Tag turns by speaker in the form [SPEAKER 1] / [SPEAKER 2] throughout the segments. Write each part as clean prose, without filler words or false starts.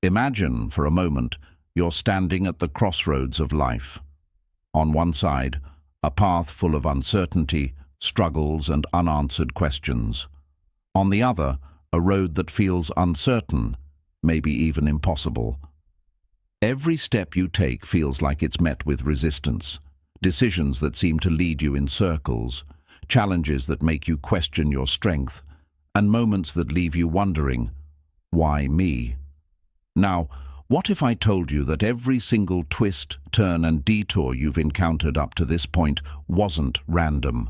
[SPEAKER 1] Imagine, for a moment, you're standing at the crossroads of life. On one side, a path full of uncertainty, struggles, and unanswered questions. On the other, a road that feels uncertain, maybe even impossible. Every step you take feels like it's met with resistance, decisions that seem to lead you in circles, challenges that make you question your strength, and moments that leave you wondering, why me? Now, what if I told you that every single twist, turn, and detour you've encountered up to this point wasn't random?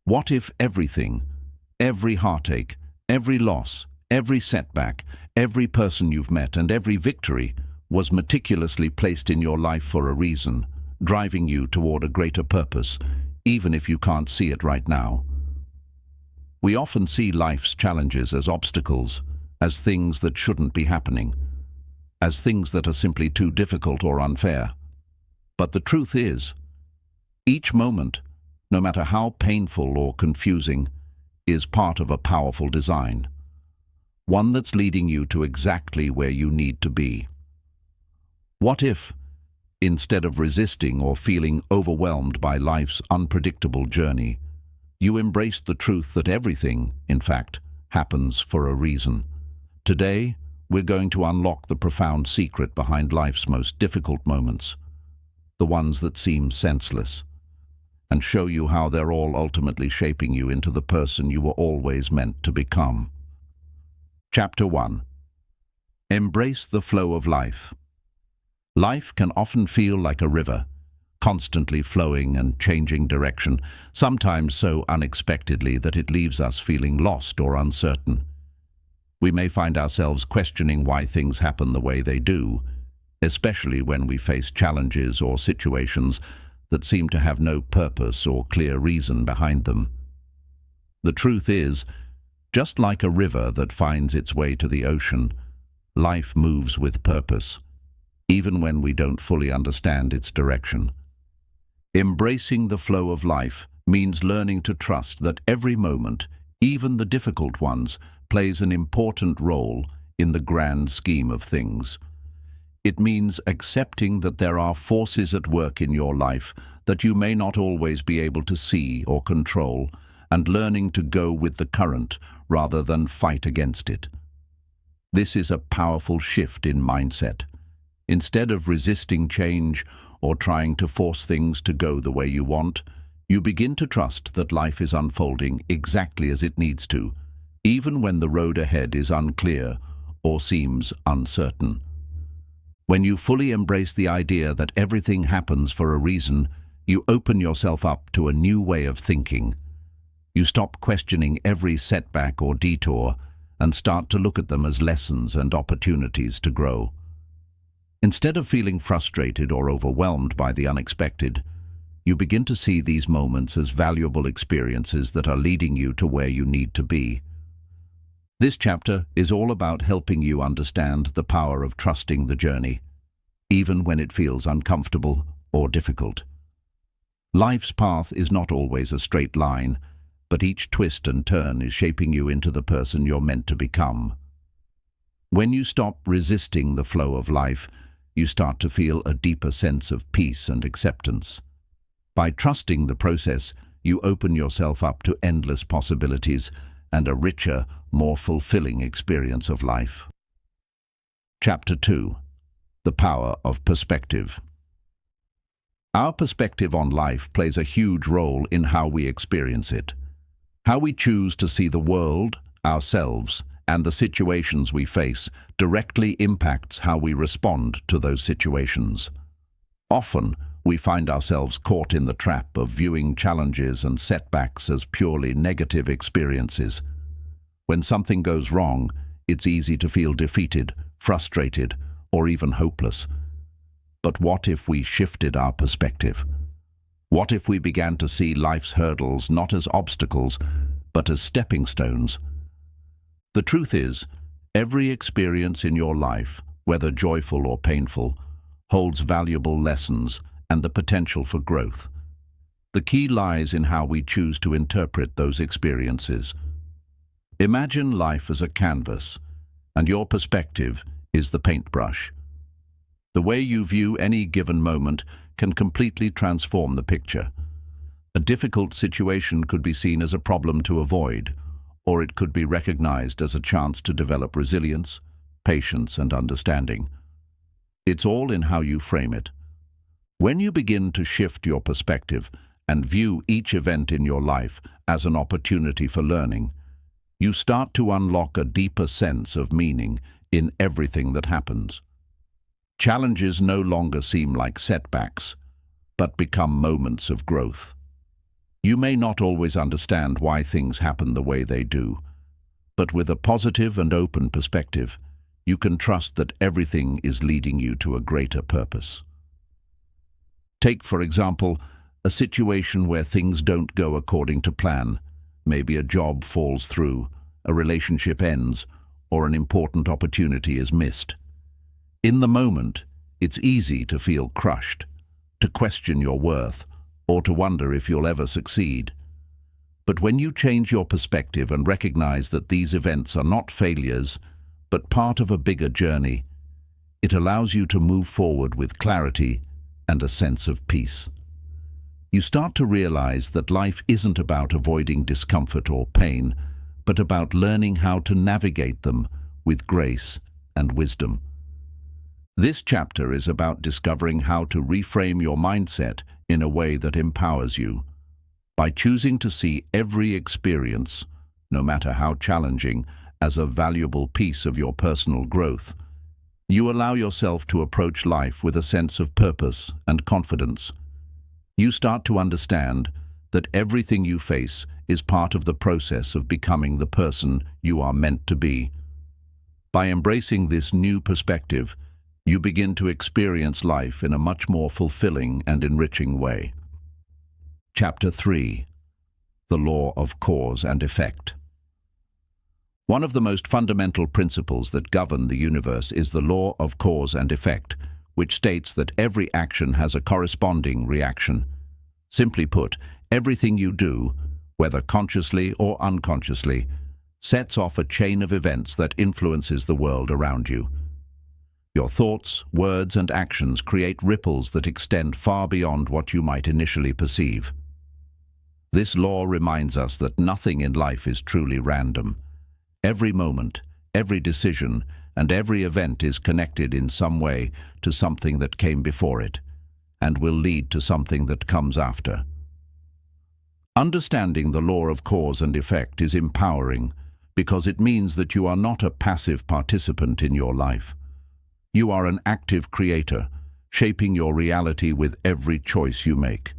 [SPEAKER 1] What if everything, every heartache, every loss, every setback, every person you've met, and every victory was meticulously placed in your life for a reason, driving you toward a greater purpose, even if you can't see it right now? We often see life's challenges as obstacles, as things that shouldn't be happening, as things that are simply too difficult or unfair. But the truth is, each moment, no matter how painful or confusing, is part of a powerful design, one that's leading you to exactly where you need to be. What if, instead of resisting or feeling overwhelmed by life's unpredictable journey, you embraced the truth that everything, in fact, happens for a reason? Today, we're going to unlock the profound secret behind life's most difficult moments, the ones that seem senseless, and show you how they're all ultimately shaping you into the person you were always meant to become. Chapter 1. Embrace the flow of life. Life can often feel like a river, constantly flowing and changing direction, sometimes so unexpectedly that it leaves us feeling lost or uncertain. We may find ourselves questioning why things happen the way they do, especially when we face challenges or situations that seem to have no purpose or clear reason behind them. The truth is, just like a river that finds its way to the ocean, life moves with purpose, even when we don't fully understand its direction. Embracing the flow of life means learning to trust that every moment, even the difficult ones, plays an important role in the grand scheme of things. It means accepting that there are forces at work in your life that you may not always be able to see or control, and learning to go with the current rather than fight against it. This is a powerful shift in mindset. Instead of resisting change or trying to force things to go the way you want, you begin to trust that life is unfolding exactly as it needs to, even when the road ahead is unclear or seems uncertain. When you fully embrace the idea that everything happens for a reason, you open yourself up to a new way of thinking. You stop questioning every setback or detour and start to look at them as lessons and opportunities to grow. Instead of feeling frustrated or overwhelmed by the unexpected, you begin to see these moments as valuable experiences that are leading you to where you need to be. This chapter is all about helping you understand the power of trusting the journey, even when it feels uncomfortable or difficult. Life's path is not always a straight line, but each twist and turn is shaping you into the person you're meant to become. When you stop resisting the flow of life, you start to feel a deeper sense of peace and acceptance. By trusting the process, you open yourself up to endless possibilities and a richer, more fulfilling experience of life. Chapter 2. The Power of Perspective. Our perspective on life plays a huge role in how we experience it. How we choose to see the world, ourselves, and the situations we face directly impacts how we respond to those situations. Often, we find ourselves caught in the trap of viewing challenges and setbacks as purely negative experiences. When something goes wrong, it's easy to feel defeated, frustrated, or even hopeless. But what if we shifted our perspective? What if we began to see life's hurdles not as obstacles, but as stepping stones? The truth is, every experience in your life, whether joyful or painful, holds valuable lessons and the potential for growth. The key lies in how we choose to interpret those experiences. Imagine life as a canvas, and your perspective is the paintbrush. The way you view any given moment can completely transform the picture. A difficult situation could be seen as a problem to avoid, or it could be recognized as a chance to develop resilience, patience, and understanding. It's all in how you frame it. When you begin to shift your perspective and view each event in your life as an opportunity for learning, you start to unlock a deeper sense of meaning in everything that happens. Challenges no longer seem like setbacks, but become moments of growth. You may not always understand why things happen the way they do, but with a positive and open perspective, you can trust that everything is leading you to a greater purpose. Take, for example, a situation where things don't go according to plan. Maybe a job falls through, a relationship ends, or an important opportunity is missed. In the moment, it's easy to feel crushed, to question your worth, or to wonder if you'll ever succeed. But when you change your perspective and recognize that these events are not failures, but part of a bigger journey, it allows you to move forward with clarity and a sense of peace. You start to realize that life isn't about avoiding discomfort or pain, but about learning how to navigate them with grace and wisdom. This chapter is about discovering how to reframe your mindset in a way that empowers you. By choosing to see every experience, no matter how challenging, as a valuable piece of your personal growth, you allow yourself to approach life with a sense of purpose and confidence. You start to understand that everything you face is part of the process of becoming the person you are meant to be. By embracing this new perspective, you begin to experience life in a much more fulfilling and enriching way. Chapter 3. The Law of Cause and Effect. One of the most fundamental principles that govern the universe is the law of cause and effect, which states that every action has a corresponding reaction. Simply put, everything you do, whether consciously or unconsciously, sets off a chain of events that influences the world around you. Your thoughts, words, and actions create ripples that extend far beyond what you might initially perceive. This law reminds us that nothing in life is truly random. Every moment, every decision, and every event is connected in some way to something that came before it, and will lead to something that comes after. Understanding the law of cause and effect is empowering because it means that you are not a passive participant in your life. You are an active creator, shaping your reality with every choice you make.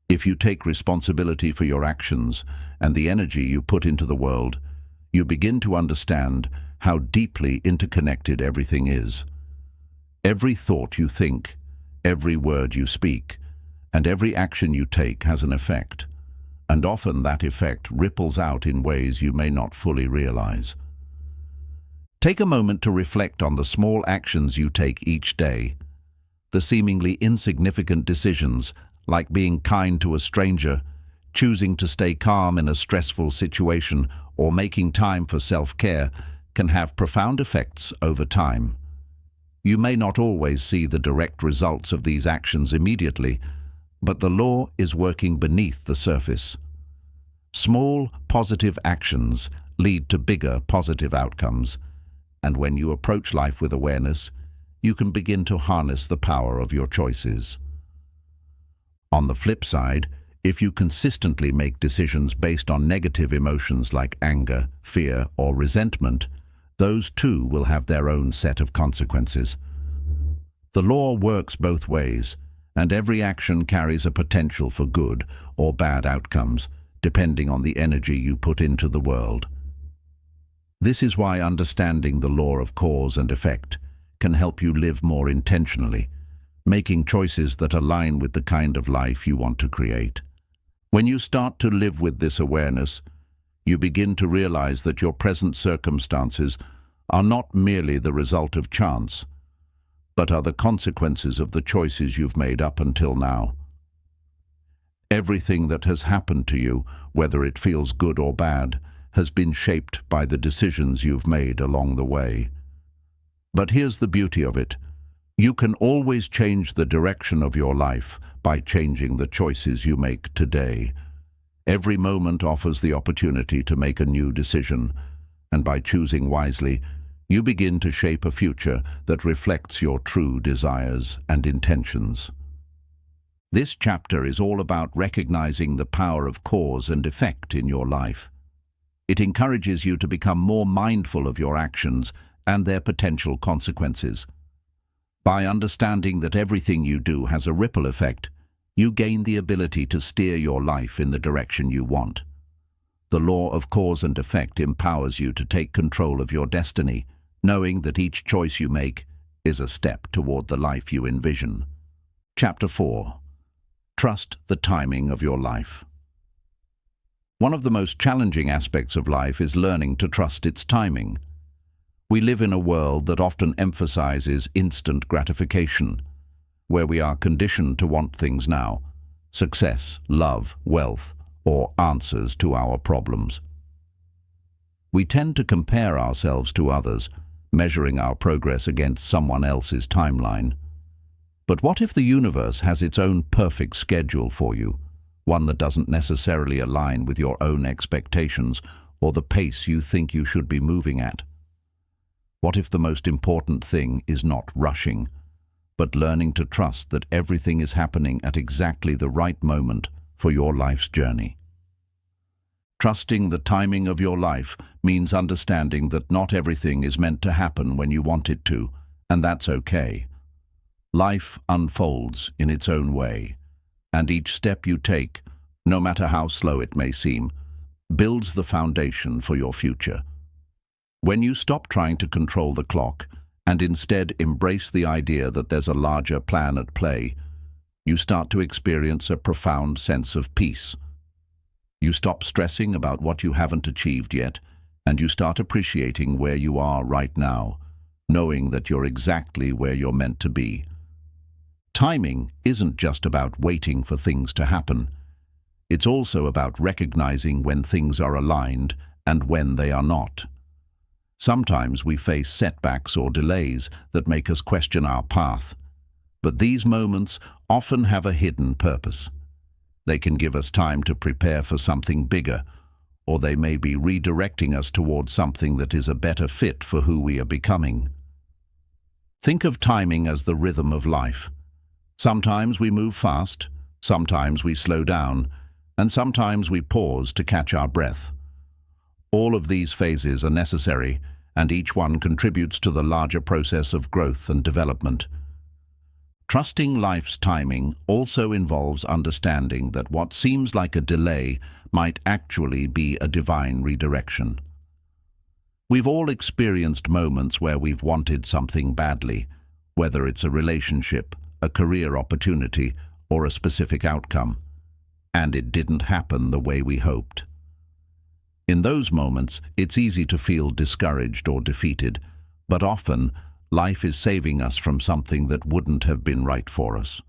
[SPEAKER 1] If you take responsibility for your actions and the energy you put into the world, you begin to understand how deeply interconnected everything is. Every thought you think, every word you speak, and every action you take has an effect, and often that effect ripples out in ways you may not fully realize. Take a moment to reflect on the small actions you take each day, the seemingly insignificant decisions like being kind to a stranger, choosing to stay calm in a stressful situation, or making time for self-care can have profound effects over time. You may not always see the direct results of these actions immediately, but the law is working beneath the surface. Small, positive actions lead to bigger, positive outcomes, and when you approach life with awareness, you can begin to harness the power of your choices. On the flip side, if you consistently make decisions based on negative emotions like anger, fear, or resentment, those too will have their own set of consequences. The law works both ways, and every action carries a potential for good or bad outcomes, depending on the energy you put into the world. This is why understanding the law of cause and effect can help you live more intentionally, making choices that align with the kind of life you want to create. When you start to live with this awareness, you begin to realize that your present circumstances are not merely the result of chance, but are the consequences of the choices you've made up until now. Everything that has happened to you, whether it feels good or bad, has been shaped by the decisions you've made along the way. But here's the beauty of it. You can always change the direction of your life by changing the choices you make today. Every moment offers the opportunity to make a new decision, and by choosing wisely, you begin to shape a future that reflects your true desires and intentions. This chapter is all about recognizing the power of cause and effect in your life. It encourages you to become more mindful of your actions and their potential consequences. By understanding that everything you do has a ripple effect, you gain the ability to steer your life in the direction you want. The law of cause and effect empowers you to take control of your destiny, knowing that each choice you make is a step toward the life you envision. Chapter 4. Trust the timing of your life. One of the most challenging aspects of life is learning to trust its timing. We live in a world that often emphasizes instant gratification, where we are conditioned to want things now: success, love, wealth, or answers to our problems. We tend to compare ourselves to others, measuring our progress against someone else's timeline. But what if the universe has its own perfect schedule for you, one that doesn't necessarily align with your own expectations or the pace you think you should be moving at? What if the most important thing is not rushing, but learning to trust that everything is happening at exactly the right moment for your life's journey? Trusting the timing of your life means understanding that not everything is meant to happen when you want it to, and that's okay. Life unfolds in its own way, and each step you take, no matter how slow it may seem, builds the foundation for your future. When you stop trying to control the clock and instead embrace the idea that there's a larger plan at play, you start to experience a profound sense of peace. You stop stressing about what you haven't achieved yet, and you start appreciating where you are right now, knowing that you're exactly where you're meant to be. Timing isn't just about waiting for things to happen. It's also about recognizing when things are aligned and when they are not. Sometimes we face setbacks or delays that make us question our path, but these moments often have a hidden purpose. They can give us time to prepare for something bigger, or they may be redirecting us towards something that is a better fit for who we are becoming. Think of timing as the rhythm of life. Sometimes we move fast, sometimes we slow down, and sometimes we pause to catch our breath. All of these phases are necessary, and each one contributes to the larger process of growth and development. Trusting life's timing also involves understanding that what seems like a delay might actually be a divine redirection. We've all experienced moments where we've wanted something badly, whether it's a relationship, a career opportunity, or a specific outcome, and it didn't happen the way we hoped. In those moments, it's easy to feel discouraged or defeated, but often, life is saving us from something that wouldn't have been right for us.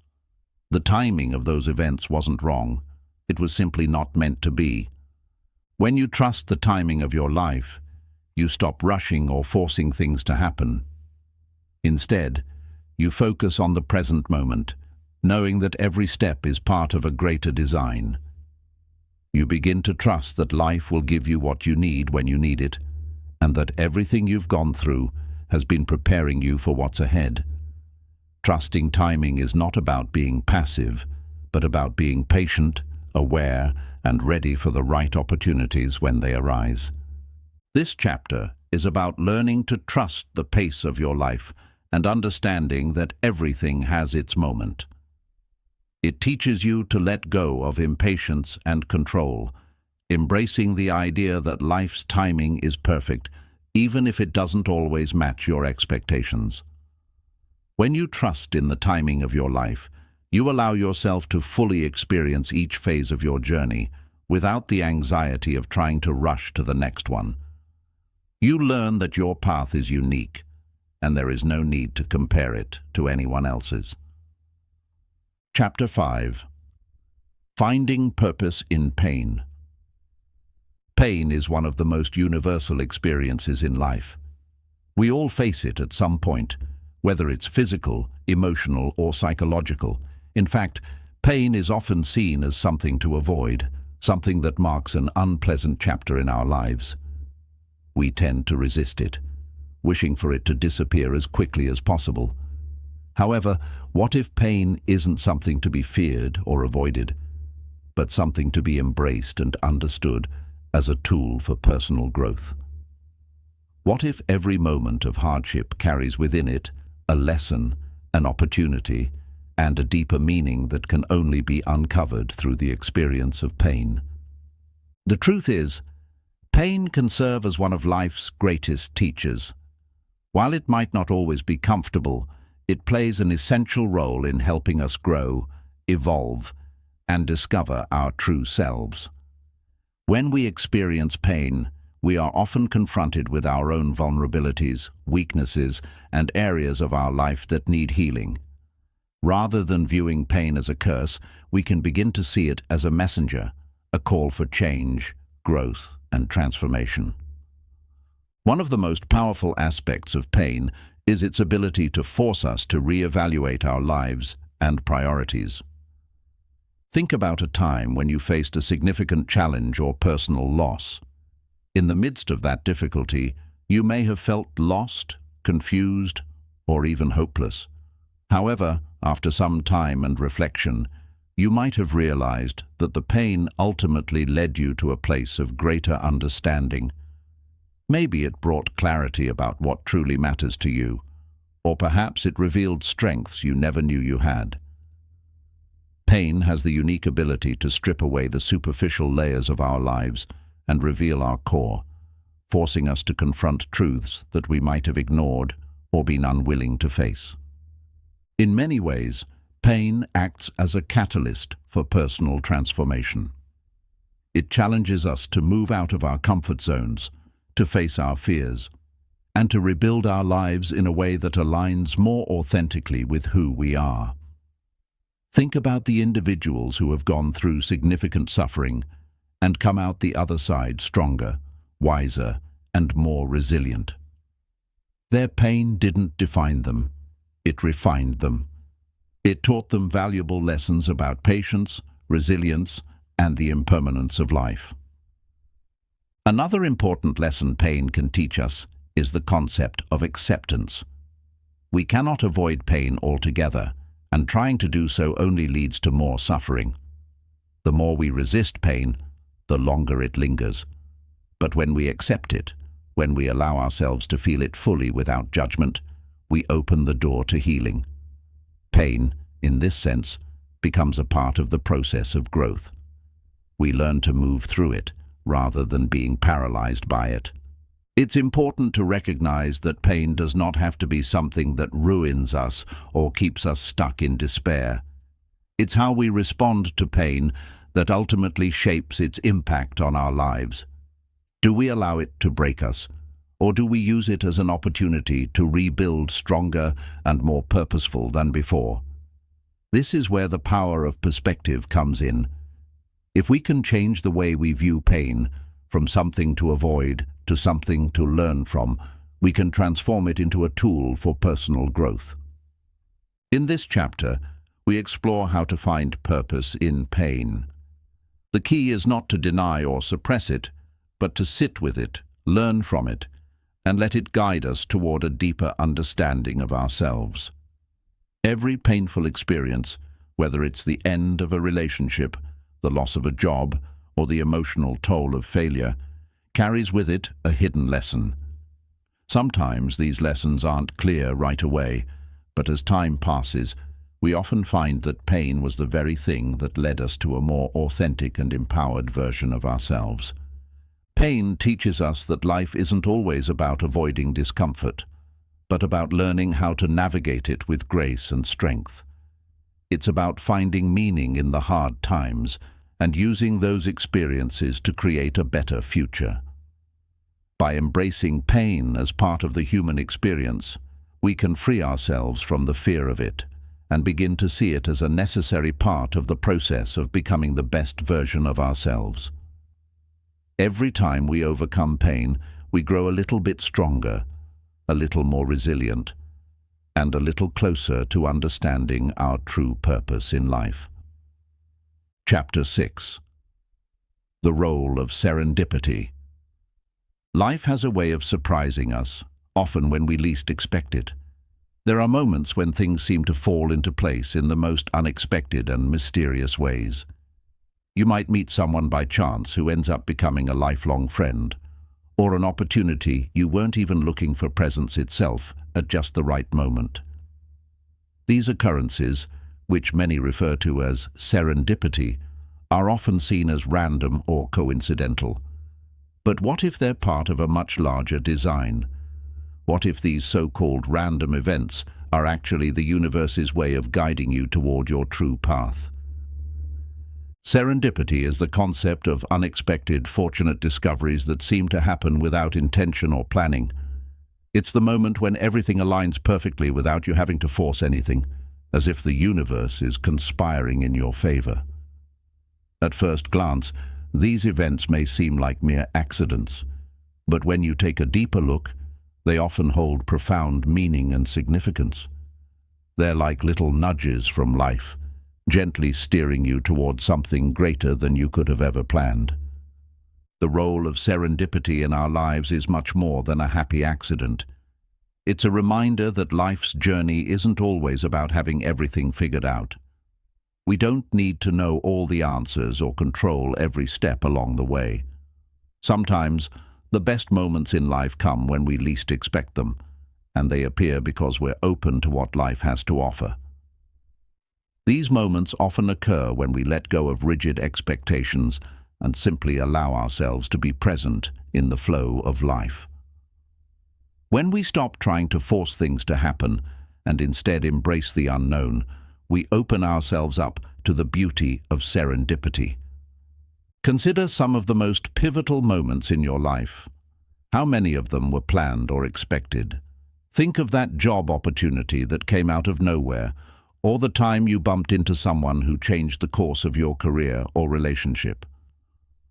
[SPEAKER 1] The timing of those events wasn't wrong. It was simply not meant to be. When you trust the timing of your life, you stop rushing or forcing things to happen. Instead, you focus on the present moment, knowing that every step is part of a greater design. You begin to trust that life will give you what you need when you need it, and that everything you've gone through has been preparing you for what's ahead. Trusting timing is not about being passive, but about being patient, aware, and ready for the right opportunities when they arise. This chapter is about learning to trust the pace of your life and understanding that everything has its moment. It teaches you to let go of impatience and control, embracing the idea that life's timing is perfect, even if it doesn't always match your expectations. When you trust in the timing of your life, you allow yourself to fully experience each phase of your journey without the anxiety of trying to rush to the next one. You learn that your path is unique, and there is no need to compare it to anyone else's. Chapter 5. Finding Purpose in Pain. Pain is one of the most universal experiences in life. We all face it at some point, whether it's physical, emotional, or psychological. In fact, pain is often seen as something to avoid, something that marks an unpleasant chapter in our lives. We tend to resist it, wishing for it to disappear as quickly as possible. However, what if pain isn't something to be feared or avoided, but something to be embraced and understood as a tool for personal growth? What if every moment of hardship carries within it a lesson, an opportunity, and a deeper meaning that can only be uncovered through the experience of pain? The truth is, pain can serve as one of life's greatest teachers. While it might not always be comfortable, it plays an essential role in helping us grow, evolve, and discover our true selves. When we experience pain, we are often confronted with our own vulnerabilities, weaknesses, and areas of our life that need healing. Rather than viewing pain as a curse, we can begin to see it as a messenger, a call for change, growth, and transformation. One of the most powerful aspects of pain is its ability to force us to reevaluate our lives and priorities. Think about a time when you faced a significant challenge or personal loss. In the midst of that difficulty, you may have felt lost, confused, or even hopeless. However, after some time and reflection, you might have realized that the pain ultimately led you to a place of greater understanding. Maybe it brought clarity about what truly matters to you, or perhaps it revealed strengths you never knew you had. Pain has the unique ability to strip away the superficial layers of our lives and reveal our core, forcing us to confront truths that we might have ignored or been unwilling to face. In many ways, pain acts as a catalyst for personal transformation. It challenges us to move out of our comfort zones, to face our fears, and to rebuild our lives in a way that aligns more authentically with who we are. Think about the individuals who have gone through significant suffering and come out the other side stronger, wiser, and more resilient. Their pain didn't define them, it refined them. It taught them valuable lessons about patience, resilience, and the impermanence of life. Another important lesson pain can teach us is the concept of acceptance. We cannot avoid pain altogether, and trying to do so only leads to more suffering. The more we resist pain, the longer it lingers. But when we accept it, when we allow ourselves to feel it fully without judgment, we open the door to healing. Pain, in this sense, becomes a part of the process of growth. We learn to move through it, rather than being paralyzed by it. It's important to recognize that pain does not have to be something that ruins us or keeps us stuck in despair. It's how we respond to pain that ultimately shapes its impact on our lives. Do we allow it to break us, or do we use it as an opportunity to rebuild stronger and more purposeful than before? This is where the power of perspective comes in. If we can change the way we view pain, from something to avoid to something to learn from, we can transform it into a tool for personal growth. In this chapter, we explore how to find purpose in pain. The key is not to deny or suppress it, but to sit with it, learn from it, and let it guide us toward a deeper understanding of ourselves. Every painful experience, whether it's the end of a relationship, the loss of a job, or the emotional toll of failure, carries with it a hidden lesson. Sometimes these lessons aren't clear right away, but as time passes, we often find that pain was the very thing that led us to a more authentic and empowered version of ourselves. Pain teaches us that life isn't always about avoiding discomfort, but about learning how to navigate it with grace and strength. It's about finding meaning in the hard times and using those experiences to create a better future. By embracing pain as part of the human experience, we can free ourselves from the fear of it and begin to see it as a necessary part of the process of becoming the best version of ourselves. Every time we overcome pain, we grow a little bit stronger, a little more resilient, and a little closer to understanding our true purpose in life. Chapter 6. The Role of Serendipity. Life has a way of surprising us, often when we least expect it. There are moments when things seem to fall into place in the most unexpected and mysterious ways. You might meet someone by chance who ends up becoming a lifelong friend, or an opportunity you weren't even looking for presents itself at just the right moment. These occurrences, which many refer to as serendipity, are often seen as random or coincidental. But what if they're part of a much larger design? What if these so-called random events are actually the universe's way of guiding you toward your true path? Serendipity is the concept of unexpected, fortunate discoveries that seem to happen without intention or planning. It's the moment when everything aligns perfectly without you having to force anything, as if the universe is conspiring in your favor. At first glance, these events may seem like mere accidents, but when you take a deeper look, they often hold profound meaning and significance. They're like little nudges from life, gently steering you toward something greater than you could have ever planned. The role of serendipity in our lives is much more than a happy accident. It's a reminder that life's journey isn't always about having everything figured out. We don't need to know all the answers or control every step along the way. Sometimes, the best moments in life come when we least expect them, and they appear because we're open to what life has to offer. These moments often occur when we let go of rigid expectations and simply allow ourselves to be present in the flow of life. When we stop trying to force things to happen and instead embrace the unknown, we open ourselves up to the beauty of serendipity. Consider some of the most pivotal moments in your life. How many of them were planned or expected? Think of that job opportunity that came out of nowhere, or the time you bumped into someone who changed the course of your career or relationship.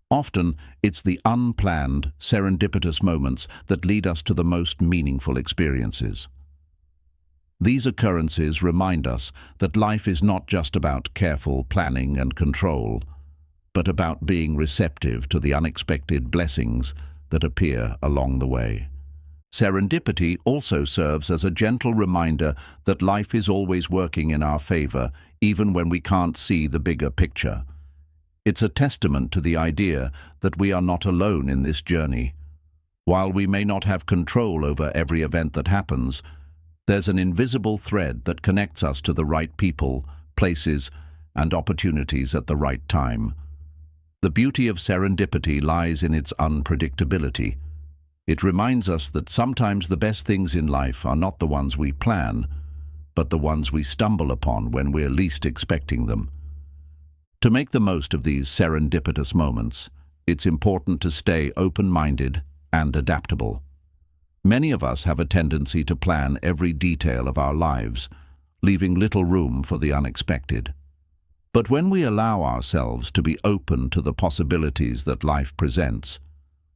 [SPEAKER 1] Often, it's the unplanned, serendipitous moments that lead us to the most meaningful experiences. These occurrences remind us that life is not just about careful planning and control, but about being receptive to the unexpected blessings that appear along the way. Serendipity also serves as a gentle reminder that life is always working in our favor, even when we can't see the bigger picture. It's a testament to the idea that we are not alone in this journey. While we may not have control over every event that happens, there's an invisible thread that connects us to the right people, places, and opportunities at the right time. The beauty of serendipity lies in its unpredictability. It reminds us that sometimes the best things in life are not the ones we plan, but the ones we stumble upon when we're least expecting them. To make the most of these serendipitous moments, it's important to stay open-minded and adaptable. Many of us have a tendency to plan every detail of our lives, leaving little room for the unexpected. But when we allow ourselves to be open to the possibilities that life presents,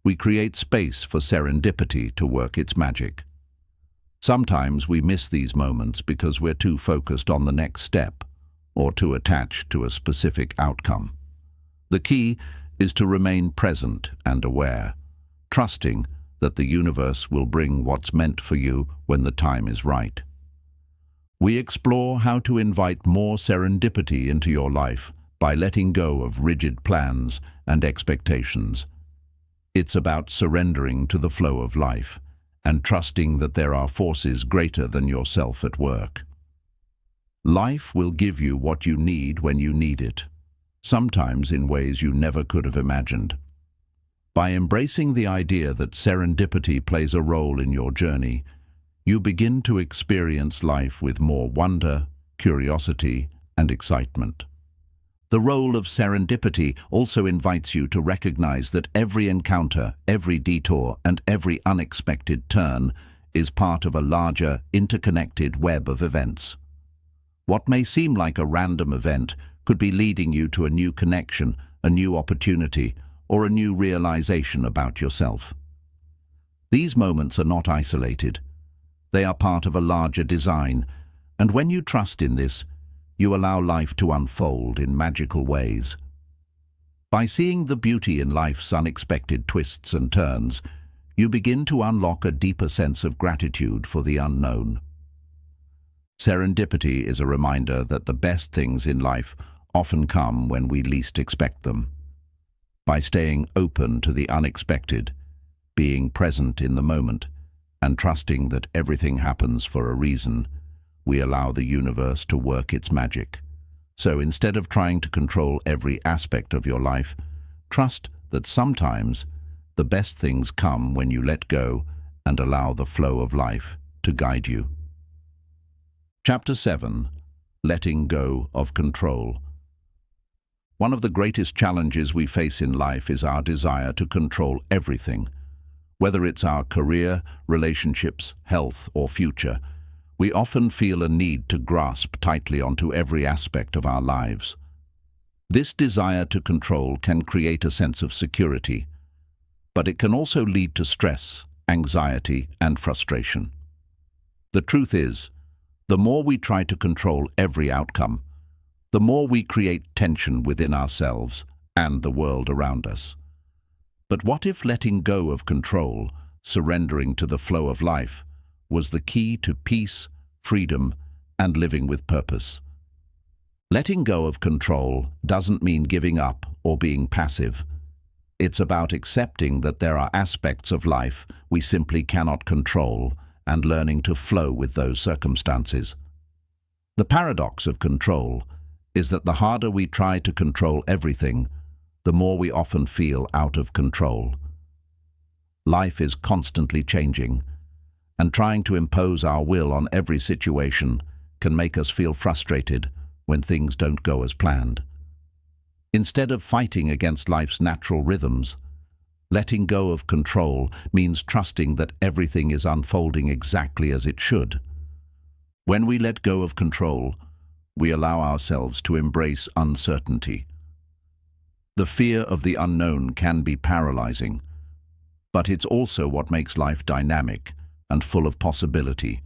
[SPEAKER 1] we create space for serendipity to work its magic. Sometimes we miss these moments because we're too focused on the next step or too attached to a specific outcome. The key is to remain present and aware, trusting that the universe will bring what's meant for you when the time is right. We explore how to invite more serendipity into your life by letting go of rigid plans and expectations. It's about surrendering to the flow of life and trusting that there are forces greater than yourself at work. Life will give you what you need when you need it, sometimes in ways you never could have imagined. By embracing the idea that serendipity plays a role in your journey, you begin to experience life with more wonder, curiosity, and excitement. The role of serendipity also invites you to recognize that every encounter, every detour, and every unexpected turn is part of a larger, interconnected web of events. What may seem like a random event could be leading you to a new connection, a new opportunity, or a new realization about yourself. These moments are not isolated. They are part of a larger design, and when you trust in this, you allow life to unfold in magical ways. By seeing the beauty in life's unexpected twists and turns, you begin to unlock a deeper sense of gratitude for the unknown. Serendipity is a reminder that the best things in life often come when we least expect them. By staying open to the unexpected, being present in the moment, and trusting that everything happens for a reason, we allow the universe to work its magic. So instead of trying to control every aspect of your life, trust that sometimes the best things come when you let go and allow the flow of life to guide you. Chapter 7. Letting Go of Control. One of the greatest challenges we face in life is our desire to control everything. Whether it's our career, relationships, health, or future, we often feel a need to grasp tightly onto every aspect of our lives. This desire to control can create a sense of security, but it can also lead to stress, anxiety, and frustration. The truth is, the more we try to control every outcome, the more we create tension within ourselves and the world around us. But what if letting go of control, surrendering to the flow of life, was the key to peace, freedom, and living with purpose? Letting go of control doesn't mean giving up or being passive. It's about accepting that there are aspects of life we simply cannot control and learning to flow with those circumstances. The paradox of control is that the harder we try to control everything, the more we often feel out of control. Life is constantly changing, and trying to impose our will on every situation can make us feel frustrated when things don't go as planned. Instead of fighting against life's natural rhythms, letting go of control means trusting that everything is unfolding exactly as it should. When we let go of control, we allow ourselves to embrace uncertainty. The fear of the unknown can be paralyzing, but it's also what makes life dynamic and full of possibility.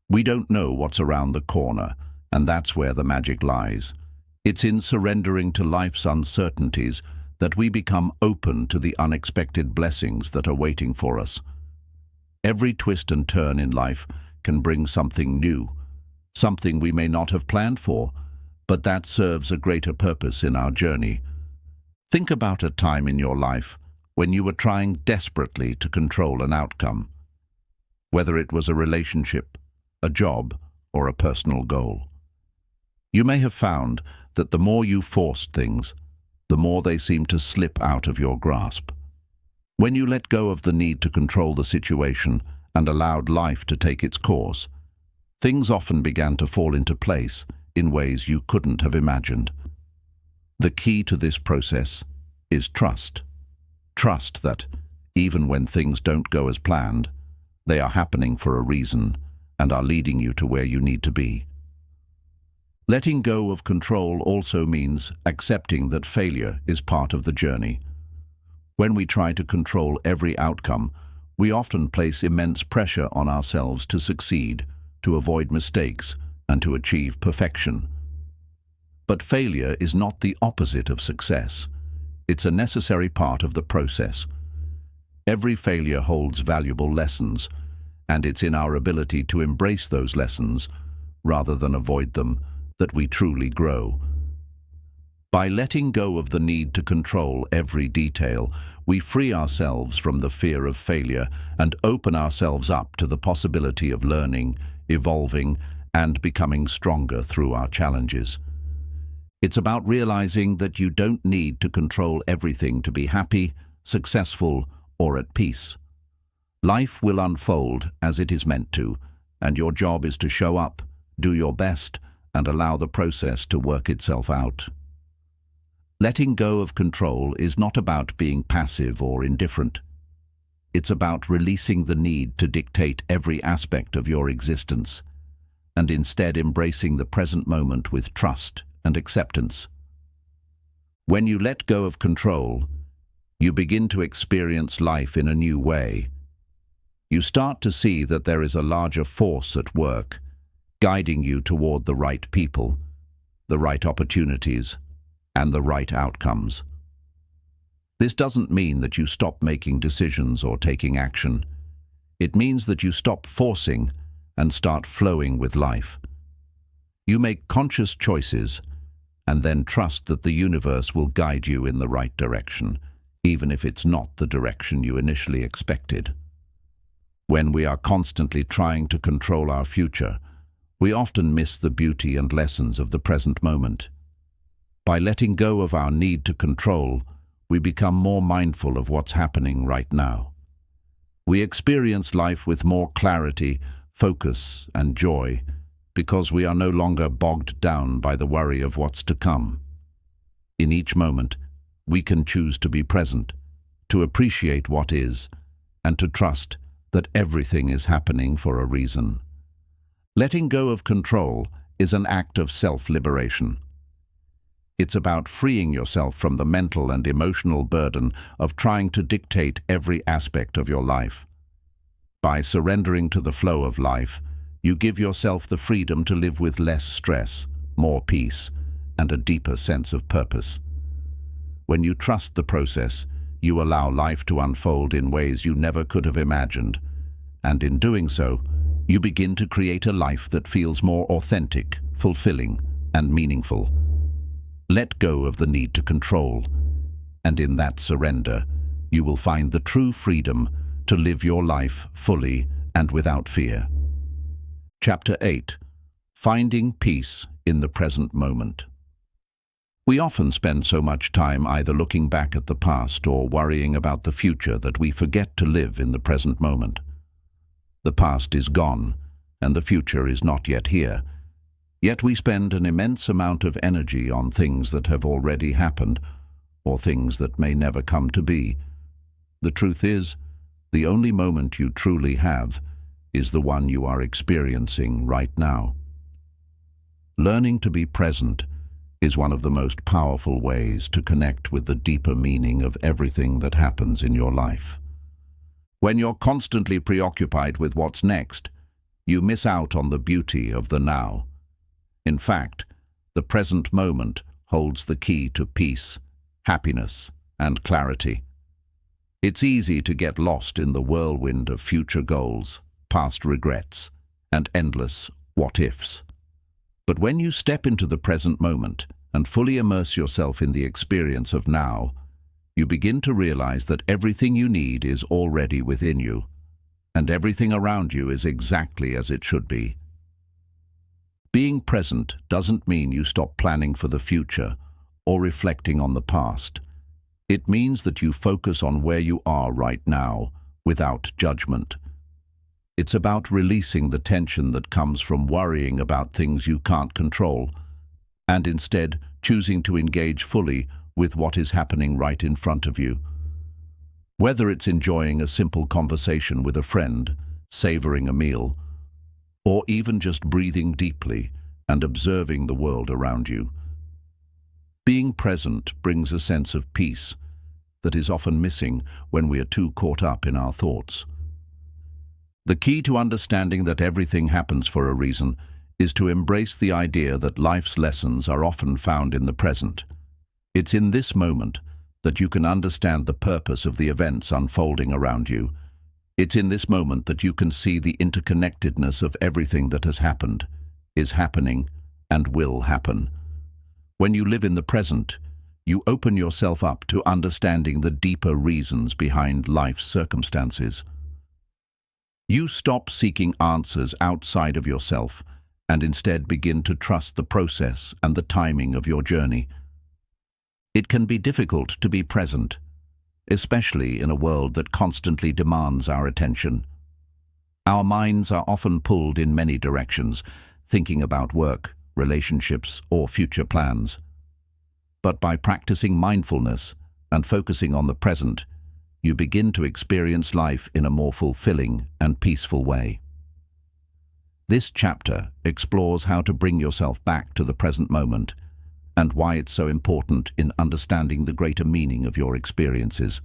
[SPEAKER 1] We don't know what's around the corner, and that's where the magic lies. It's in surrendering to life's uncertainties that we become open to the unexpected blessings that are waiting for us. Every twist and turn in life can bring something new, something we may not have planned for, but that serves a greater purpose in our journey. Think about a time in your life when you were trying desperately to control an outcome, whether it was a relationship, a job, or a personal goal. You may have found that the more you forced things, the more they seemed to slip out of your grasp. When you let go of the need to control the situation and allowed life to take its course, things often began to fall into place in ways you couldn't have imagined. The key to this process is trust. Trust that, even when things don't go as planned, they are happening for a reason and are leading you to where you need to be. Letting go of control also means accepting that failure is part of the journey. When we try to control every outcome, we often place immense pressure on ourselves to succeed, to avoid mistakes, and to achieve perfection. But failure is not the opposite of success. It's a necessary part of the process. Every failure holds valuable lessons, and it's in our ability to embrace those lessons, rather than avoid them, that we truly grow. By letting go of the need to control every detail, we free ourselves from the fear of failure and open ourselves up to the possibility of learning, evolving, and becoming stronger through our challenges. It's about realizing that you don't need to control everything to be happy, successful, or at peace. Life will unfold as it is meant to, and your job is to show up, do your best, and allow the process to work itself out. Letting go of control is not about being passive or indifferent. It's about releasing the need to dictate every aspect of your existence, and instead embracing the present moment with trust and acceptance. When you let go of control, you begin to experience life in a new way. You start to see that there is a larger force at work, guiding you toward the right people, the right opportunities, and the right outcomes. This doesn't mean that you stop making decisions or taking action. It means that you stop forcing and start flowing with life. You make conscious choices and then trust that the universe will guide you in the right direction, even if it's not the direction you initially expected. When we are constantly trying to control our future, we often miss the beauty and lessons of the present moment. By letting go of our need to control, we become more mindful of what's happening right now. We experience life with more clarity, focus, and joy, because we are no longer bogged down by the worry of what's to come. In each moment, we can choose to be present, to appreciate what is, and to trust that everything is happening for a reason. Letting go of control is an act of self-liberation. It's about freeing yourself from the mental and emotional burden of trying to dictate every aspect of your life. By surrendering to the flow of life, you give yourself the freedom to live with less stress, more peace, and a deeper sense of purpose. When you trust the process, you allow life to unfold in ways you never could have imagined, and in doing so, you begin to create a life that feels more authentic, fulfilling, and meaningful. Let go of the need to control, and in that surrender, you will find the true freedom to live your life fully and without fear. Chapter 8. Finding Peace in the Present Moment. We often spend so much time either looking back at the past or worrying about the future that we forget to live in the present moment. The past is gone, and the future is not yet here. Yet we spend an immense amount of energy on things that have already happened, or things that may never come to be. The truth is, the only moment you truly have is the one you are experiencing right now. Learning to be present is one of the most powerful ways to connect with the deeper meaning of everything that happens in your life. When you're constantly preoccupied with what's next, you miss out on the beauty of the now. In fact, the present moment holds the key to peace, happiness, and clarity. It's easy to get lost in the whirlwind of future goals, past regrets, and endless what-ifs. But when you step into the present moment and fully immerse yourself in the experience of now, you begin to realize that everything you need is already within you, and everything around you is exactly as it should be. Being present doesn't mean you stop planning for the future or reflecting on the past. It means that you focus on where you are right now, without judgment. It's about releasing the tension that comes from worrying about things you can't control, and instead choosing to engage fully with what is happening right in front of you. Whether it's enjoying a simple conversation with a friend, savoring a meal, or even just breathing deeply and observing the world around you. Being present brings a sense of peace that is often missing when we are too caught up in our thoughts. The key to understanding that everything happens for a reason is to embrace the idea that life's lessons are often found in the present. It's in this moment that you can understand the purpose of the events unfolding around you. It's in this moment that you can see the interconnectedness of everything that has happened, is happening, and will happen. When you live in the present, you open yourself up to understanding the deeper reasons behind life's circumstances. You stop seeking answers outside of yourself and instead begin to trust the process and the timing of your journey. It can be difficult to be present, especially in a world that constantly demands our attention. Our minds are often pulled in many directions, thinking about work, relationships, or future plans. But by practicing mindfulness and focusing on the present, you begin to experience life in a more fulfilling and peaceful way. This chapter explores how to bring yourself back to the present moment and why it's so important in understanding the greater meaning of your experiences.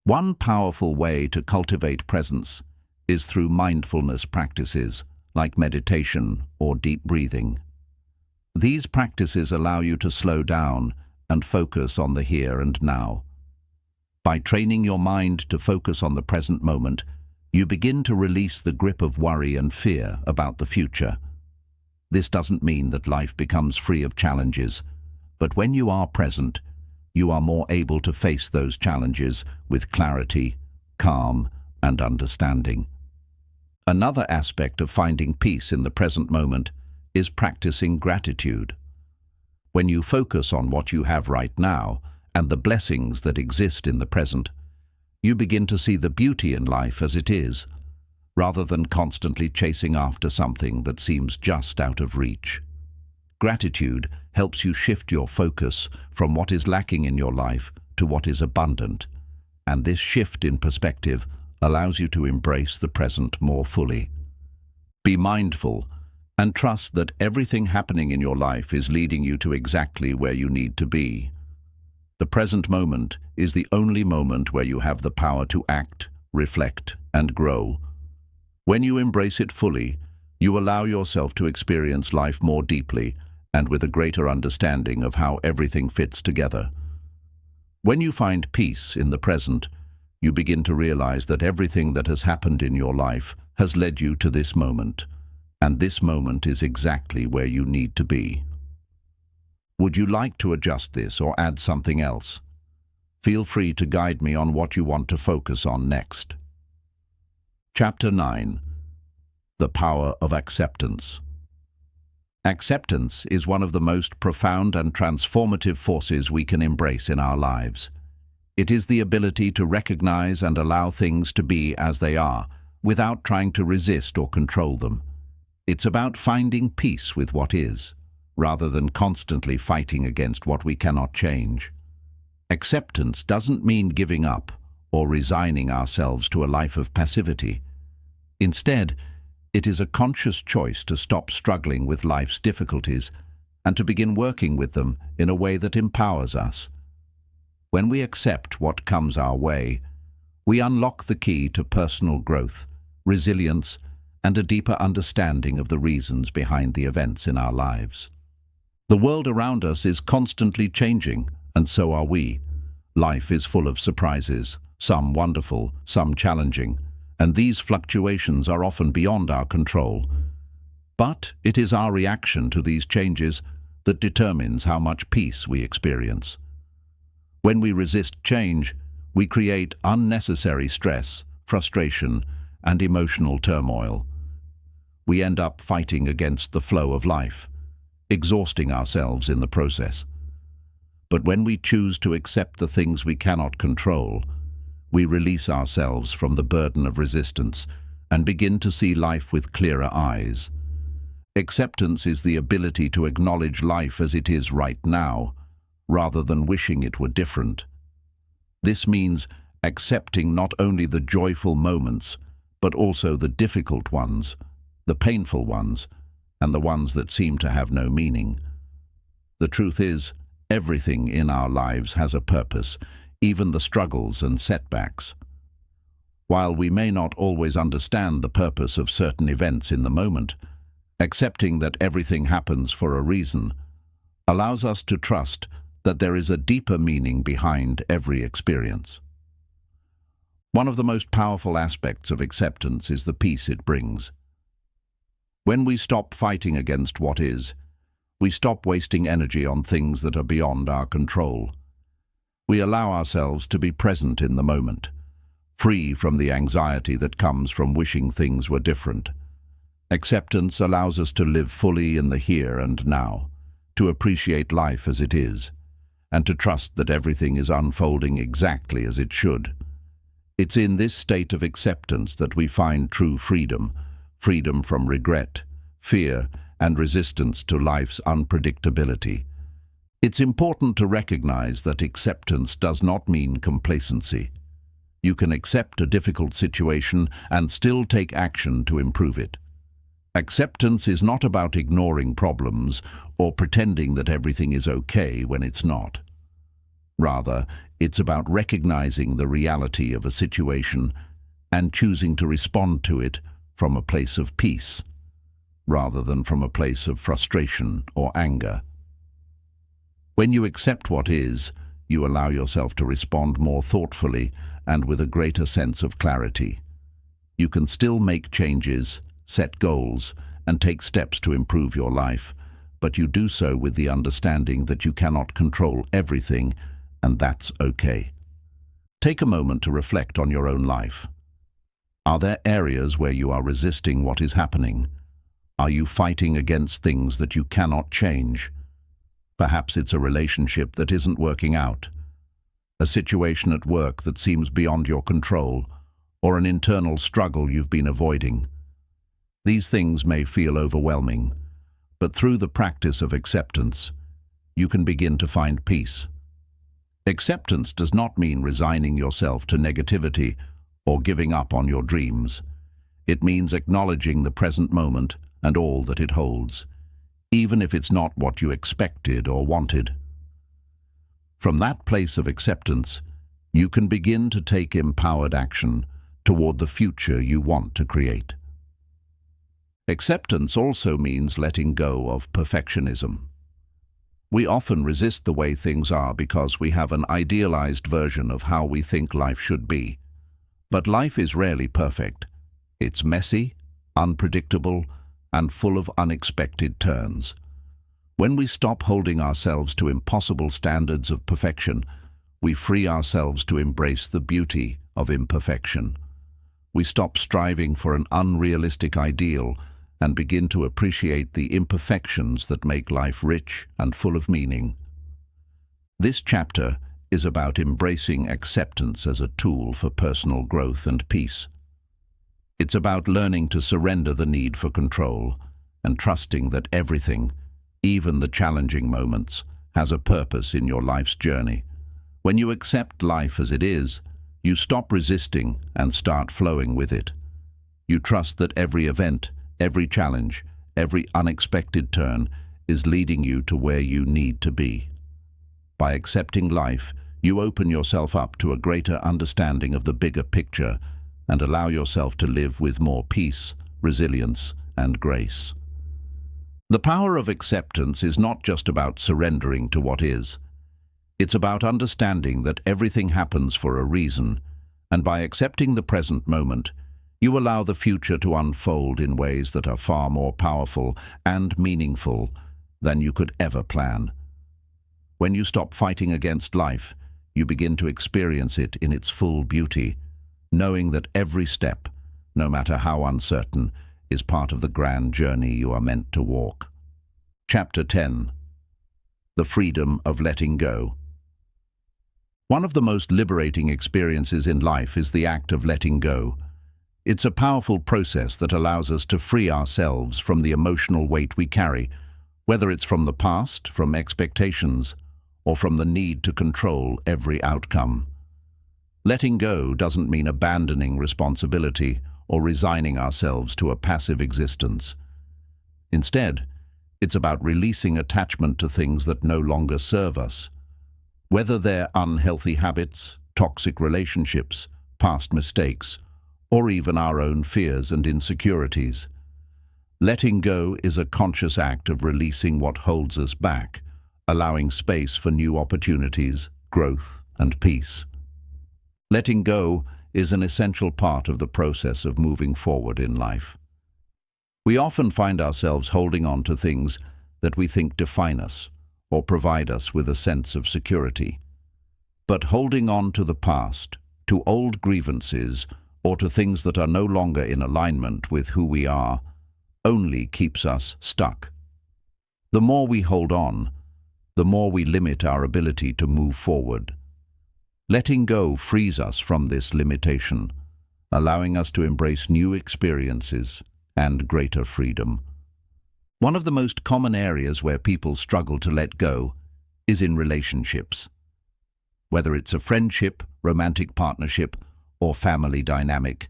[SPEAKER 1] One powerful way to cultivate presence is through mindfulness practices like meditation or deep breathing. These practices allow you to slow down and focus on the here and now. By training your mind to focus on the present moment, you begin to release the grip of worry and fear about the future. This doesn't mean that life becomes free of challenges, but when you are present, you are more able to face those challenges with clarity, calm, and understanding. Another aspect of finding peace in the present moment is practicing gratitude. When you focus on what you have right now and the blessings that exist in the present, you begin to see the beauty in life as it is, rather than constantly chasing after something that seems just out of reach. Gratitude helps you shift your focus from what is lacking in your life to what is abundant, and this shift in perspective allows you to embrace the present more fully. Be mindful and trust that everything happening in your life is leading you to exactly where you need to be. The present moment is the only moment where you have the power to act, reflect, and grow. When you embrace it fully, you allow yourself to experience life more deeply and with a greater understanding of how everything fits together. When you find peace in the present, you begin to realize that everything that has happened in your life has led you to this moment, and this moment is exactly where you need to be. Would you like to adjust this or add something else? Feel free to guide me on what you want to focus on next. Chapter 9. The Power of Acceptance. Acceptance is one of the most profound and transformative forces we can embrace in our lives. It is the ability to recognize and allow things to be as they are, without trying to resist or control them. It's about finding peace with what is, rather than constantly fighting against what we cannot change. Acceptance doesn't mean giving up or resigning ourselves to a life of passivity. Instead, it is a conscious choice to stop struggling with life's difficulties and to begin working with them in a way that empowers us. When we accept what comes our way, we unlock the key to personal growth, resilience, and a deeper understanding of the reasons behind the events in our lives. The world around us is constantly changing, and so are we. Life is full of surprises, some wonderful, some challenging, and these fluctuations are often beyond our control. But it is our reaction to these changes that determines how much peace we experience. When we resist change, we create unnecessary stress, frustration, and emotional turmoil. We end up fighting against the flow of life, exhausting ourselves in the process. But when we choose to accept the things we cannot control, we release ourselves from the burden of resistance and begin to see life with clearer eyes. Acceptance is the ability to acknowledge life as it is right now, rather than wishing it were different. This means accepting not only the joyful moments, but also the difficult ones, the painful ones, and the ones that seem to have no meaning. The truth is, everything in our lives has a purpose, even the struggles and setbacks. While we may not always understand the purpose of certain events in the moment, accepting that everything happens for a reason allows us to trust that there is a deeper meaning behind every experience. One of the most powerful aspects of acceptance is the peace it brings. When we stop fighting against what is, we stop wasting energy on things that are beyond our control. We allow ourselves to be present in the moment, free from the anxiety that comes from wishing things were different. Acceptance allows us to live fully in the here and now, to appreciate life as it is, and to trust that everything is unfolding exactly as it should. It's in this state of acceptance that we find true freedom, freedom from regret, fear, and resistance to life's unpredictability. It's important to recognize that acceptance does not mean complacency. You can accept a difficult situation and still take action to improve it. Acceptance is not about ignoring problems or pretending that everything is okay when it's not. Rather, it's about recognizing the reality of a situation and choosing to respond to it from a place of peace, rather than from a place of frustration or anger. When you accept what is, you allow yourself to respond more thoughtfully and with a greater sense of clarity. You can still make changes, set goals, and take steps to improve your life, but you do so with the understanding that you cannot control everything, and that's okay. Take a moment to reflect on your own life. Are there areas where you are resisting what is happening? Are you fighting against things that you cannot change? Perhaps it's a relationship that isn't working out, a situation at work that seems beyond your control, or an internal struggle you've been avoiding. These things may feel overwhelming, but through the practice of acceptance, you can begin to find peace. Acceptance does not mean resigning yourself to negativity or giving up on your dreams. It means acknowledging the present moment and all that it holds, even if it's not what you expected or wanted. From that place of acceptance, you can begin to take empowered action toward the future you want to create. Acceptance also means letting go of perfectionism. We often resist the way things are because we have an idealized version of how we think life should be. But life is rarely perfect. It's messy, unpredictable, and full of unexpected turns. When we stop holding ourselves to impossible standards of perfection, we free ourselves to embrace the beauty of imperfection. We stop striving for an unrealistic ideal and begin to appreciate the imperfections that make life rich and full of meaning. This chapter is about embracing acceptance as a tool for personal growth and peace. It's about learning to surrender the need for control and trusting that everything, even the challenging moments, has a purpose in your life's journey. When you accept life as it is, you stop resisting and start flowing with it. You trust that every event, every challenge, every unexpected turn is leading you to where you need to be. By accepting life, you open yourself up to a greater understanding of the bigger picture and allow yourself to live with more peace, resilience, and grace. The power of acceptance is not just about surrendering to what is. It's about understanding that everything happens for a reason, and by accepting the present moment, you allow the future to unfold in ways that are far more powerful and meaningful than you could ever plan. When you stop fighting against life, you begin to experience it in its full beauty, knowing that every step, no matter how uncertain, is part of the grand journey you are meant to walk. Chapter 10. The Freedom of Letting Go. One of the most liberating experiences in life is the act of letting go. It's a powerful process that allows us to free ourselves from the emotional weight we carry, whether it's from the past, from expectations, or from the need to control every outcome. Letting go doesn't mean abandoning responsibility or resigning ourselves to a passive existence. Instead, it's about releasing attachment to things that no longer serve us. Whether they're unhealthy habits, toxic relationships, past mistakes, or even our own fears and insecurities. Letting go is a conscious act of releasing what holds us back, allowing space for new opportunities, growth, and peace. Letting go is an essential part of the process of moving forward in life. We often find ourselves holding on to things that we think define us or provide us with a sense of security. But holding on to the past, to old grievances, or to things that are no longer in alignment with who we are, only keeps us stuck. The more we hold on, the more we limit our ability to move forward. Letting go frees us from this limitation, allowing us to embrace new experiences and greater freedom. One of the most common areas where people struggle to let go is in relationships. Whether it's a friendship, romantic partnership, or family dynamic,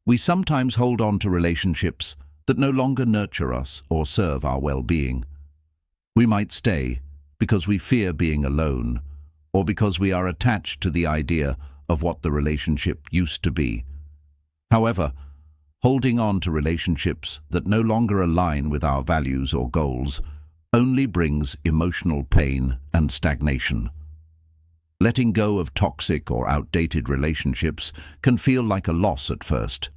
[SPEAKER 1] we sometimes hold on to relationships that no longer nurture us or serve our well-being. We might stay because we fear being alone, or because we are attached to the idea of what the relationship used to be. However, holding on to relationships that no longer align with our values or goals only brings emotional pain and stagnation. Letting go of toxic or outdated relationships can feel like a loss at first,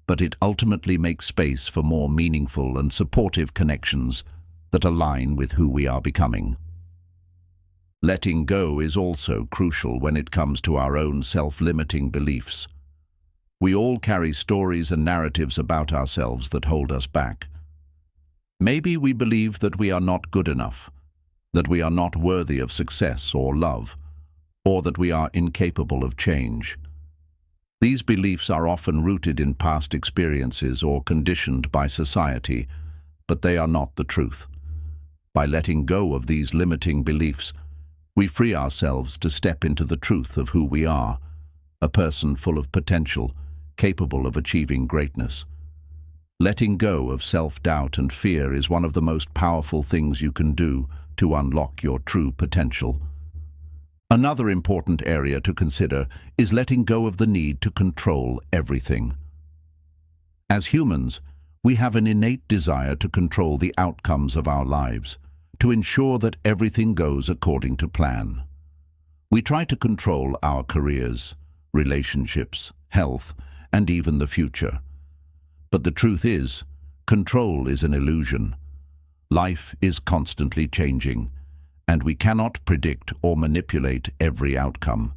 [SPEAKER 1] but it ultimately makes space for more meaningful and supportive connections that align with who we are becoming. Letting go is also crucial when it comes to our own self-limiting beliefs. We all carry stories and narratives about ourselves that hold us back. Maybe we believe that we are not good enough, that we are not worthy of success or love, or that we are incapable of change. These beliefs are often rooted in past experiences or conditioned by society, but they are not the truth. By letting go of these limiting beliefs, we free ourselves to step into the truth of who we are, a person full of potential, capable of achieving greatness. Letting go of self-doubt and fear is one of the most powerful things you can do to unlock your true potential. Another important area to consider is letting go of the need to control everything. As humans, we have an innate desire to control the outcomes of our lives, to ensure that everything goes according to plan. We try to control our careers, relationships, health, and even the future. But the truth is, control is an illusion. Life is constantly changing, and we cannot predict or manipulate every outcome.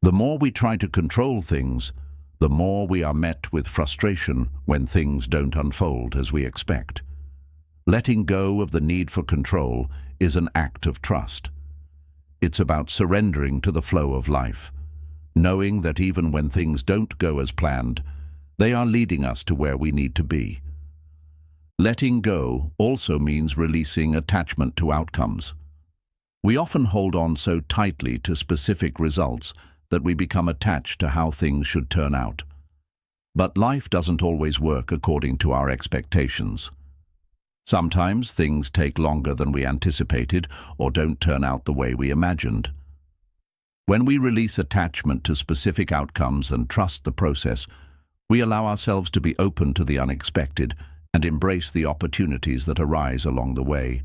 [SPEAKER 1] The more we try to control things, the more we are met with frustration when things don't unfold as we expect. Letting go of the need for control is an act of trust. It's about surrendering to the flow of life, knowing that even when things don't go as planned, they are leading us to where we need to be. Letting go also means releasing attachment to outcomes. We often hold on so tightly to specific results that we become attached to how things should turn out. But life doesn't always work according to our expectations. Sometimes things take longer than we anticipated or don't turn out the way we imagined. When we release attachment to specific outcomes and trust the process, we allow ourselves to be open to the unexpected and embrace the opportunities that arise along the way.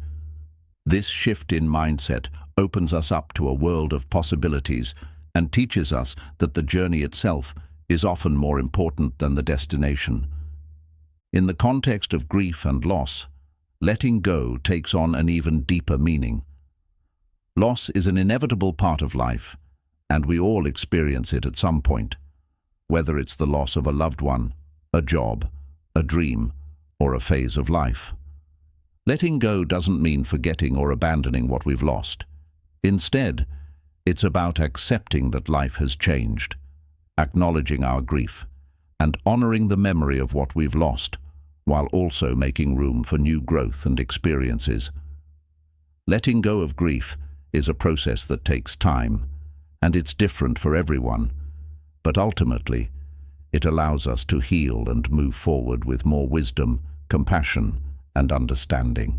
[SPEAKER 1] This shift in mindset opens us up to a world of possibilities and teaches us that the journey itself is often more important than the destination. In the context of grief and loss, letting go takes on an even deeper meaning. Loss is an inevitable part of life, and we all experience it at some point, whether it's the loss of a loved one, a job, a dream, or a phase of life. Letting go doesn't mean forgetting or abandoning what we've lost. Instead, it's about accepting that life has changed, acknowledging our grief, and honoring the memory of what we've lost, while also making room for new growth and experiences. Letting go of grief is a process that takes time, and it's different for everyone, but ultimately, it allows us to heal and move forward with more wisdom, compassion, and understanding.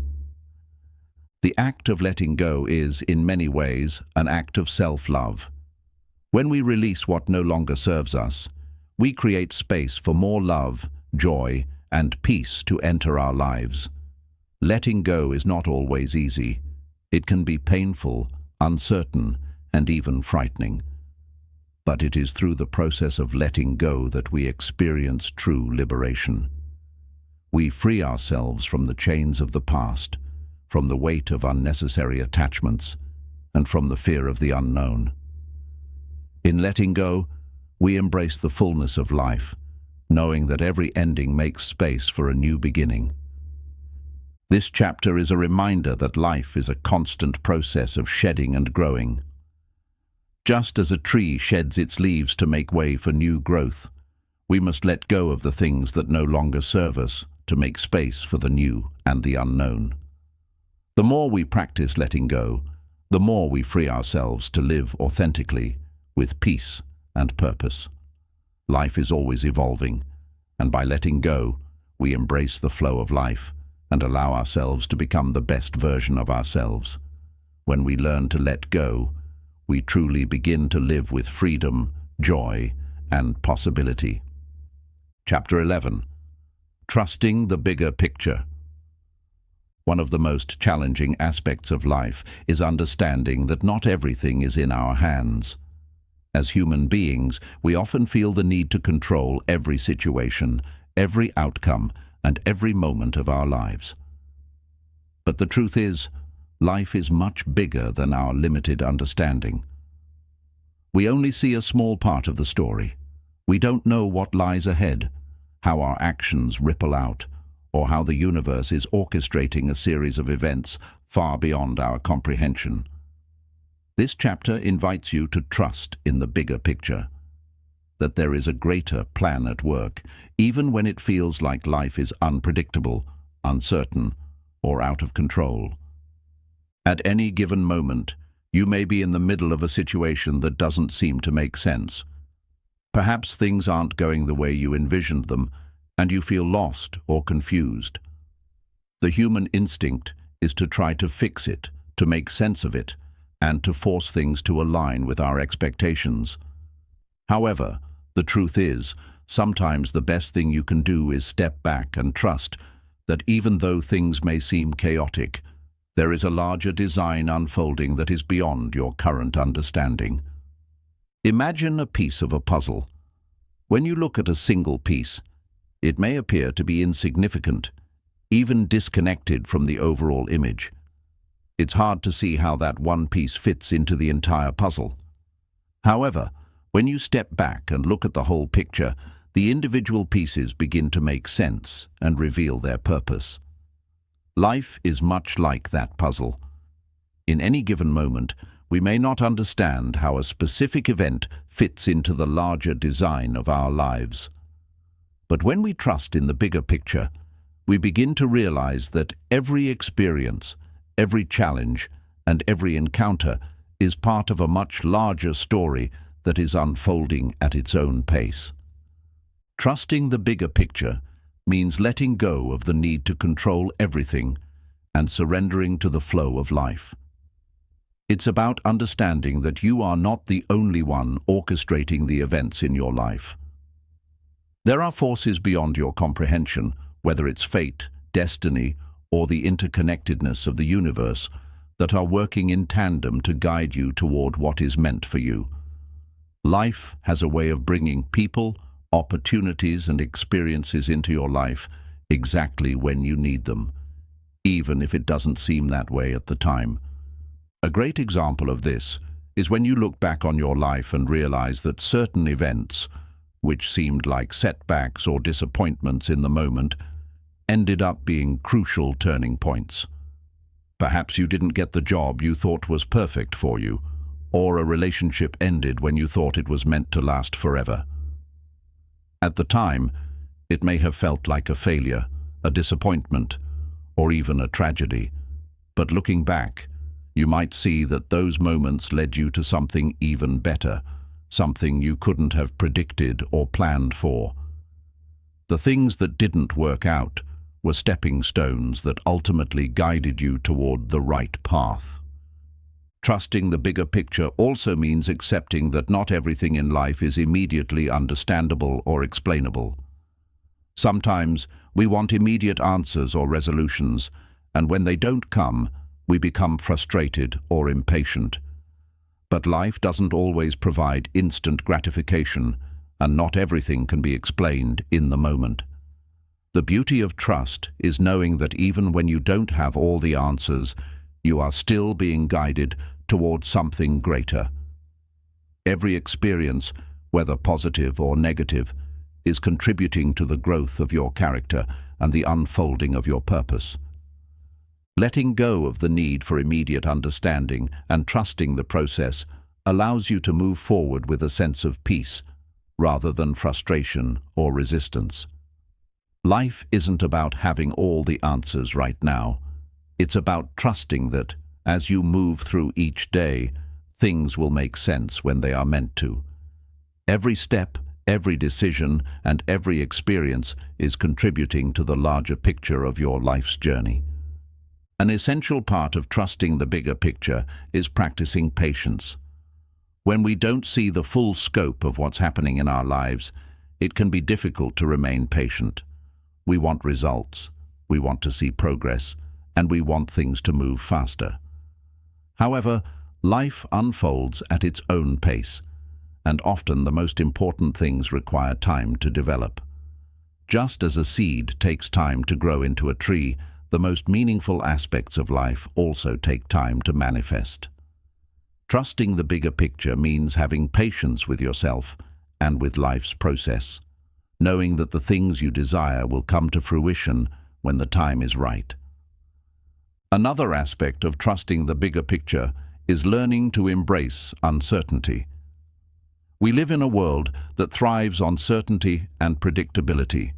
[SPEAKER 1] The act of letting go is, in many ways, an act of self-love. When we release what no longer serves us, we create space for more love, joy, and peace to enter our lives. Letting go is not always easy. It can be painful, uncertain, and even frightening. But it is through the process of letting go that we experience true liberation. We free ourselves from the chains of the past, from the weight of unnecessary attachments, and from the fear of the unknown. In letting go, we embrace the fullness of life, knowing that every ending makes space for a new beginning. This chapter is a reminder that life is a constant process of shedding and growing. Just as a tree sheds its leaves to make way for new growth, we must let go of the things that no longer serve us to make space for the new and the unknown. The more we practice letting go, the more we free ourselves to live authentically, with peace and purpose. Life is always evolving, and by letting go, we embrace the flow of life and allow ourselves to become the best version of ourselves. When we learn to let go, we truly begin to live with freedom, joy, and possibility. Chapter 11. Trusting the bigger picture. One of the most challenging aspects of life is understanding that not everything is in our hands. As human beings, we often feel the need to control every situation, every outcome, and every moment of our lives. But the truth is, life is much bigger than our limited understanding. We only see a small part of the story. We don't know what lies ahead, how our actions ripple out, or how the universe is orchestrating a series of events far beyond our comprehension. This chapter invites you to trust in the bigger picture, that there is a greater plan at work, even when it feels like life is unpredictable, uncertain, or out of control. At any given moment, you may be in the middle of a situation that doesn't seem to make sense. Perhaps things aren't going the way you envisioned them, and you feel lost or confused. The human instinct is to try to fix it, to make sense of it, and to force things to align with our expectations. However, the truth is, sometimes the best thing you can do is step back and trust that even though things may seem chaotic, there is a larger design unfolding that is beyond your current understanding. Imagine a piece of a puzzle. When you look at a single piece, it may appear to be insignificant, even disconnected from the overall image. It's hard to see how that one piece fits into the entire puzzle. However, when you step back and look at the whole picture, the individual pieces begin to make sense and reveal their purpose. Life is much like that puzzle. In any given moment, we may not understand how a specific event fits into the larger design of our lives. But when we trust in the bigger picture, we begin to realize that every experience, every challenge, and every encounter is part of a much larger story that is unfolding at its own pace. Trusting the bigger picture means letting go of the need to control everything and surrendering to the flow of life. It's about understanding that you are not the only one orchestrating the events in your life. There are forces beyond your comprehension, whether it's fate, destiny, or the interconnectedness of the universe, that are working in tandem to guide you toward what is meant for you. Life has a way of bringing people, opportunities, and experiences into your life exactly when you need them, even if it doesn't seem that way at the time. A great example of this is when you look back on your life and realize that certain events, which seemed like setbacks or disappointments in the moment, ended up being crucial turning points. Perhaps you didn't get the job you thought was perfect for you, or a relationship ended when you thought it was meant to last forever. At the time, it may have felt like a failure, a disappointment, or even a tragedy. But looking back, you might see that those moments led you to something even better, something you couldn't have predicted or planned for. The things that didn't work out were stepping stones that ultimately guided you toward the right path. Trusting the bigger picture also means accepting that not everything in life is immediately understandable or explainable. Sometimes we want immediate answers or resolutions, and when they don't come, we become frustrated or impatient. But life doesn't always provide instant gratification, and not everything can be explained in the moment. The beauty of trust is knowing that even when you don't have all the answers, you are still being guided towards something greater. Every experience, whether positive or negative, is contributing to the growth of your character and the unfolding of your purpose. Letting go of the need for immediate understanding and trusting the process allows you to move forward with a sense of peace, rather than frustration or resistance. Life isn't about having all the answers right now. It's about trusting that, as you move through each day, things will make sense when they are meant to. Every step, every decision, and every experience is contributing to the larger picture of your life's journey. An essential part of trusting the bigger picture is practicing patience. When we don't see the full scope of what's happening in our lives, it can be difficult to remain patient. We want results, we want to see progress, and we want things to move faster. However, life unfolds at its own pace, and often the most important things require time to develop. Just as a seed takes time to grow into a tree, the most meaningful aspects of life also take time to manifest. Trusting the bigger picture means having patience with yourself and with life's process, knowing that the things you desire will come to fruition when the time is right. Another aspect of trusting the bigger picture is learning to embrace uncertainty. We live in a world that thrives on certainty and predictability.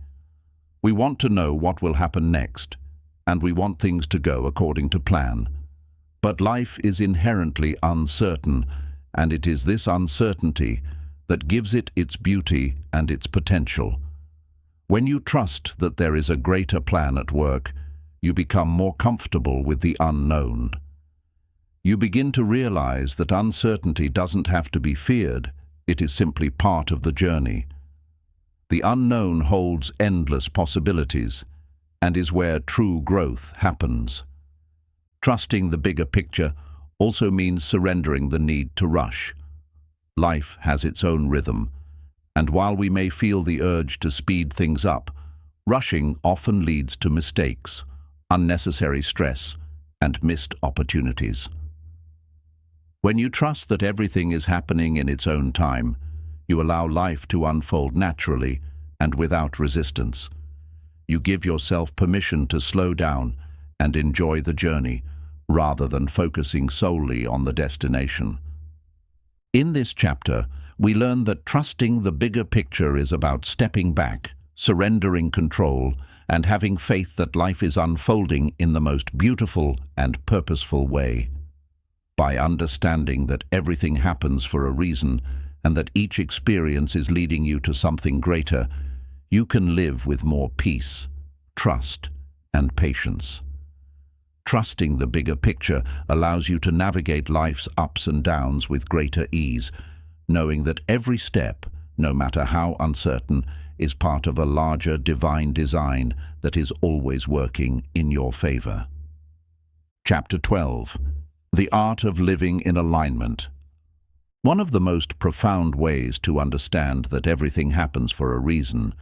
[SPEAKER 1] We want to know what will happen next, and we want things to go according to plan. But life is inherently uncertain, and it is this uncertainty that gives it its beauty and its potential. When you trust that there is a greater plan at work, you become more comfortable with the unknown. You begin to realize that uncertainty doesn't have to be feared, it is simply part of the journey. The unknown holds endless possibilities, and is where true growth happens. Trusting the bigger picture also means surrendering the need to rush. Life has its own rhythm, and while we may feel the urge to speed things up, rushing often leads to mistakes, unnecessary stress, and missed opportunities. When you trust that everything is happening in its own time, you allow life to unfold naturally and without resistance. You give yourself permission to slow down and enjoy the journey, rather than focusing solely on the destination. In this chapter, we learn that trusting the bigger picture is about stepping back, surrendering control, and having faith that life is unfolding in the most beautiful and purposeful way. By understanding that everything happens for a reason and that each experience is leading you to something greater, you can live with more peace, trust, and patience. Trusting the bigger picture allows you to navigate life's ups and downs with greater ease, knowing that every step, no matter how uncertain, is part of a larger divine design that is always working in your favor. Chapter 12. The Art of Living in Alignment. One of the most profound ways to understand that everything happens for a reason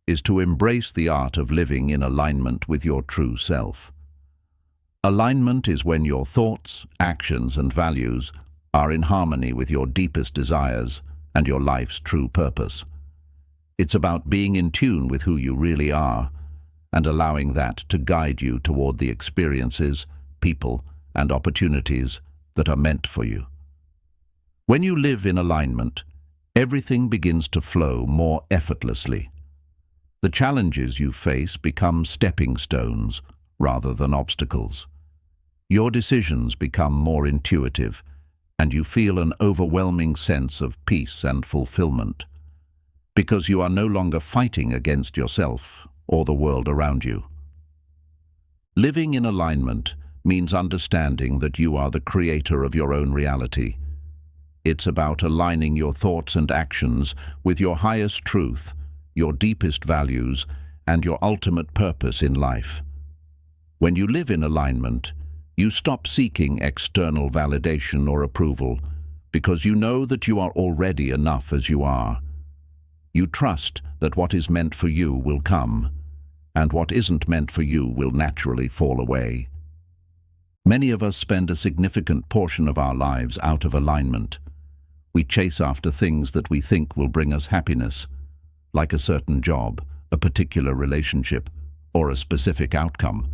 [SPEAKER 1] is to embrace the art of living in alignment with your true self. Alignment is when your thoughts, actions, and values are in harmony with your deepest desires and your life's true purpose. It's about being in tune with who you really are and allowing that to guide you toward the experiences, people, and opportunities that are meant for you. When you live in alignment, everything begins to flow more effortlessly. The challenges you face become stepping stones rather than obstacles. Your decisions become more intuitive, and you feel an overwhelming sense of peace and fulfillment, because you are no longer fighting against yourself or the world around you. Living in alignment means understanding that you are the creator of your own reality. It's about aligning your thoughts and actions with your highest truth, your deepest values, and your ultimate purpose in life. When you live in alignment, you stop seeking external validation or approval because you know that you are already enough as you are. You trust that what is meant for you will come, and what isn't meant for you will naturally fall away. Many of us spend a significant portion of our lives out of alignment. We chase after things that we think will bring us happiness, like a certain job, a particular relationship, or a specific outcome,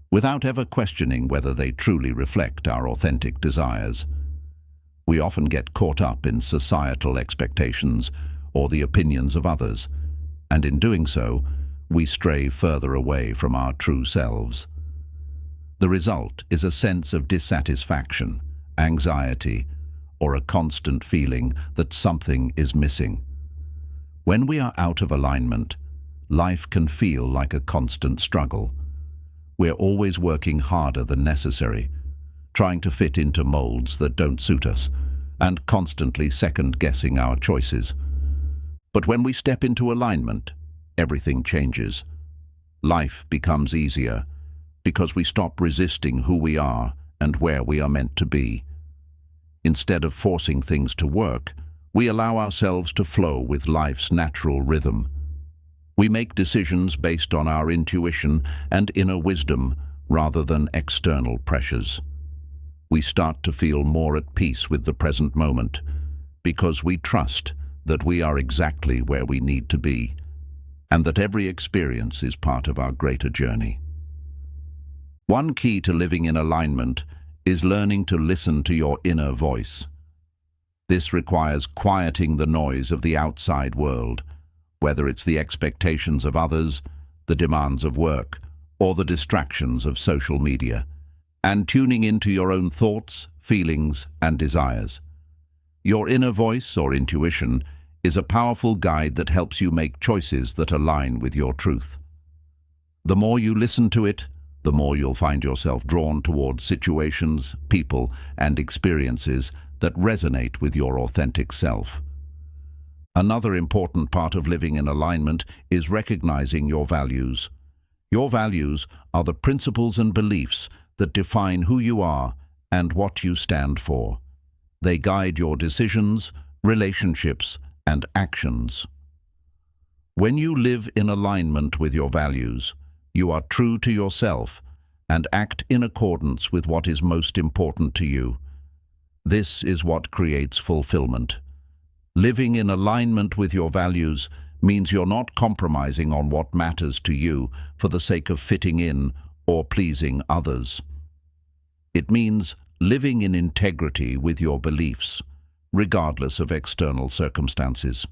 [SPEAKER 1] without ever questioning whether they truly reflect our authentic desires. We often get caught up in societal expectations or the opinions of others, and in doing so, we stray further away from our true selves. The result is a sense of dissatisfaction, anxiety, or a constant feeling that something is missing. When we are out of alignment, life can feel like a constant struggle. We're always working harder than necessary, trying to fit into molds that don't suit us, and constantly second-guessing our choices. But when we step into alignment, everything changes. Life becomes easier because we stop resisting who we are and where we are meant to be. Instead of forcing things to work, we allow ourselves to flow with life's natural rhythm. We make decisions based on our intuition and inner wisdom rather than external pressures. We start to feel more at peace with the present moment because we trust that we are exactly where we need to be and that every experience is part of our greater journey. One key to living in alignment is learning to listen to your inner voice. This requires quieting the noise of the outside world, whether it's the expectations of others, the demands of work, or the distractions of social media, and tuning into your own thoughts, feelings, and desires. Your inner voice, or intuition, is a powerful guide that helps you make choices that align with your truth. The more you listen to it, the more you'll find yourself drawn towards situations, people, and experiences that resonate with your authentic self. Another important part of living in alignment is recognizing your values. Your values are the principles and beliefs that define who you are and what you stand for. They guide your decisions, relationships, and actions. When you live in alignment with your values, you are true to yourself and act in accordance with what is most important to you. This is what creates fulfillment. Living in alignment with your values means you're not compromising on what matters to you for the sake of fitting in or pleasing others. It means living in integrity with your beliefs, regardless of external circumstances.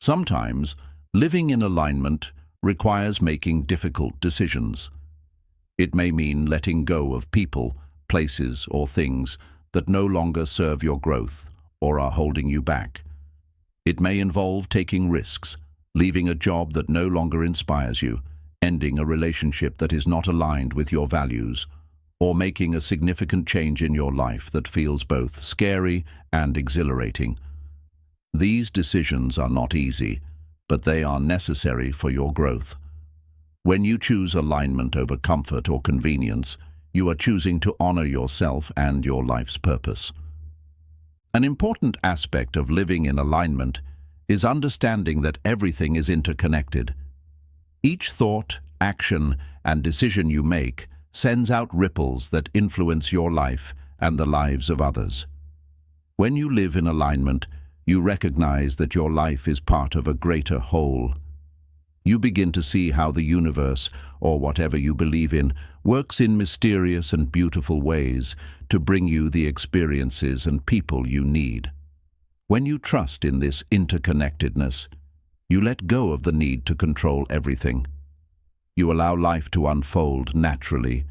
[SPEAKER 1] Sometimes, living in alignment requires making difficult decisions. It may mean letting go of people, places, or things that no longer serve your growth or are holding you back. It may involve taking risks, leaving a job that no longer inspires you, ending a relationship that is not aligned with your values, or making a significant change in your life that feels both scary and exhilarating. These decisions are not easy, but they are necessary for your growth. When you choose alignment over comfort or convenience, you are choosing to honor yourself and your life's purpose. An important aspect of living in alignment is understanding that everything is interconnected. Each thought, action, and decision you make sends out ripples that influence your life and the lives of others. When you live in alignment, you recognize that your life is part of a greater whole. You begin to see how the universe, or whatever you believe in, works in mysterious and beautiful ways to bring you the experiences and people you need. When you trust in this interconnectedness, you let go of the need to control everything. You allow life to unfold naturally,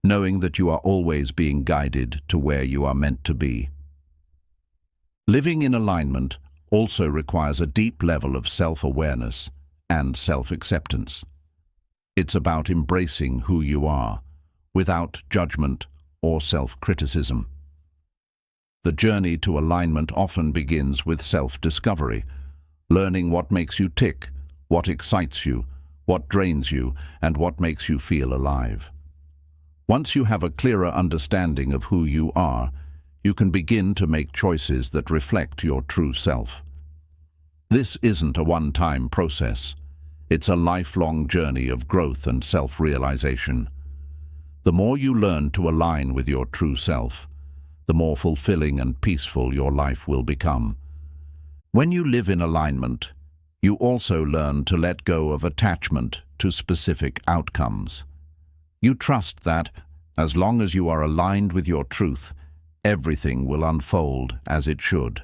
[SPEAKER 1] knowing that you are always being guided to where you are meant to be. Living in alignment also requires a deep level of self-awareness and self-acceptance. It's about embracing who you are, without judgment or self-criticism. The journey to alignment often begins with self-discovery, learning what makes you tick, what excites you, what drains you, and what makes you feel alive. Once you have a clearer understanding of who you are, you can begin to make choices that reflect your true self. This isn't a one-time process. It's a lifelong journey of growth and self-realization. The more you learn to align with your true self, the more fulfilling and peaceful your life will become. When you live in alignment, you also learn to let go of attachment to specific outcomes. You trust that, as long as you are aligned with your truth, everything will unfold as it should.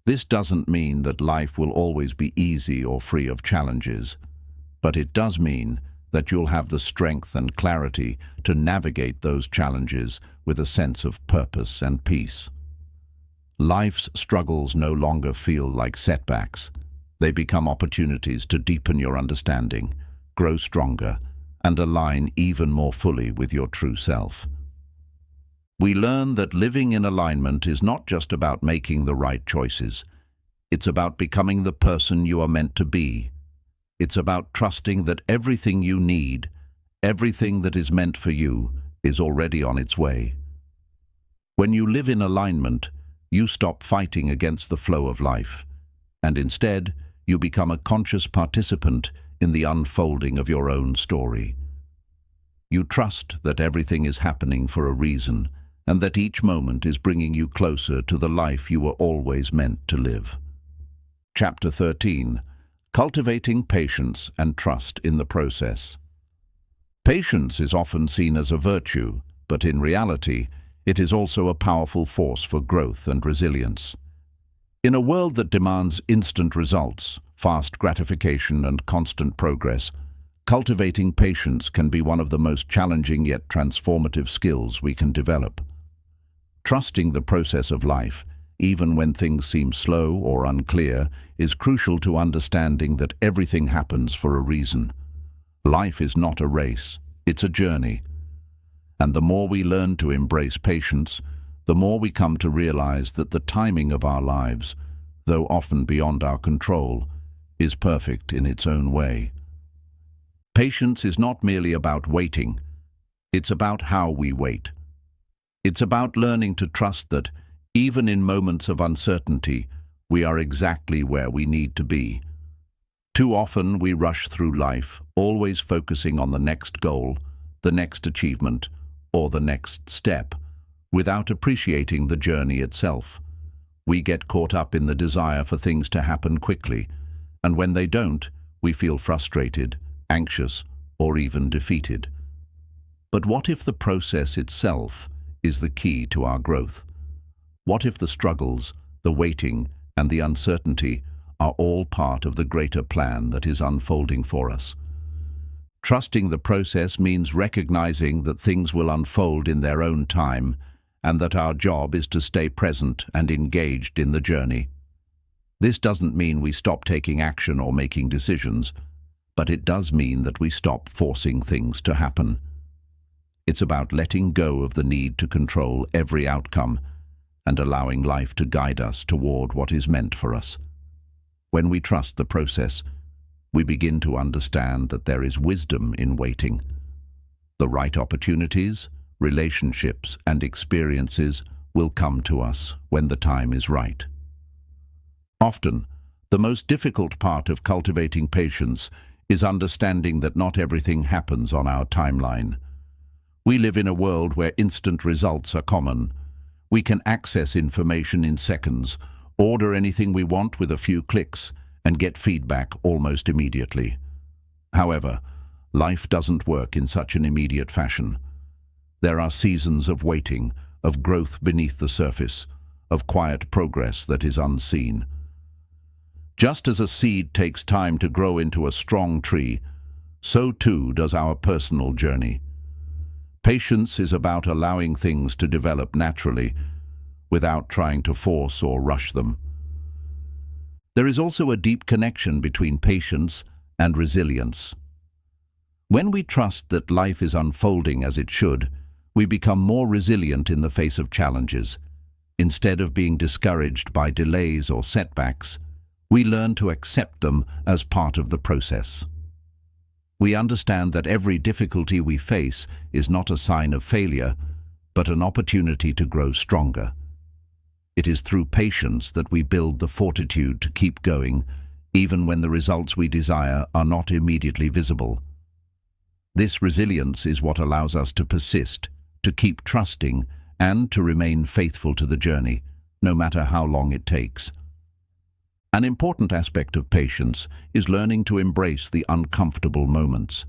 [SPEAKER 1] This doesn't mean that life will always be easy or free of challenges, but it does mean that you'll have the strength and clarity to navigate those challenges with a sense of purpose and peace. Life's struggles no longer feel like setbacks. They become opportunities to deepen your understanding, grow stronger, and align even more fully with your true self. We learn that living in alignment is not just about making the right choices. It's about becoming the person you are meant to be. It's about trusting that everything you need, everything that is meant for you, is already on its way. When you live in alignment, you stop fighting against the flow of life, and instead, you become a conscious participant in the unfolding of your own story. You trust that everything is happening for a reason, and that each moment is bringing you closer to the life you were always meant to live. Chapter 13. Cultivating patience and trust in the process. Patience is often seen as a virtue, but in reality, it is also a powerful force for growth and resilience. In a world that demands instant results, fast gratification, and constant progress, cultivating patience can be one of the most challenging yet transformative skills we can develop. Trusting the process of life, even when things seem slow or unclear, is crucial to understanding that everything happens for a reason. Life is not a race, it's a journey. And the more we learn to embrace patience, the more we come to realize that the timing of our lives, though often beyond our control, is perfect in its own way. Patience is not merely about waiting, it's about how we wait. It's about learning to trust that, even in moments of uncertainty, we are exactly where we need to be. Too often we rush through life, always focusing on the next goal, the next achievement, or the next step, without appreciating the journey itself. We get caught up in the desire for things to happen quickly, and when they don't, we feel frustrated, anxious, or even defeated. But what if the process itself is the key to our growth? What if the struggles, the waiting, and the uncertainty are all part of the greater plan that is unfolding for us? Trusting the process means recognizing that things will unfold in their own time, and that our job is to stay present and engaged in the journey. This doesn't mean we stop taking action or making decisions, but it does mean that we stop forcing things to happen. It's about letting go of the need to control every outcome and allowing life to guide us toward what is meant for us. When we trust the process, we begin to understand that there is wisdom in waiting. The right opportunities, relationships, and experiences will come to us when the time is right. Often, the most difficult part of cultivating patience is understanding that not everything happens on our timeline. We live in a world where instant results are common. We can access information in seconds, order anything we want with a few clicks, and get feedback almost immediately. However, life doesn't work in such an immediate fashion. There are seasons of waiting, of growth beneath the surface, of quiet progress that is unseen. Just as a seed takes time to grow into a strong tree, so too does our personal journey. Patience is about allowing things to develop naturally, without trying to force or rush them. There is also a deep connection between patience and resilience. When we trust that life is unfolding as it should, we become more resilient in the face of challenges. Instead of being discouraged by delays or setbacks, we learn to accept them as part of the process. We understand that every difficulty we face is not a sign of failure, but an opportunity to grow stronger. It is through patience that we build the fortitude to keep going, even when the results we desire are not immediately visible. This resilience is what allows us to persist, to keep trusting, and to remain faithful to the journey, no matter how long it takes. An important aspect of patience is learning to embrace the uncomfortable moments.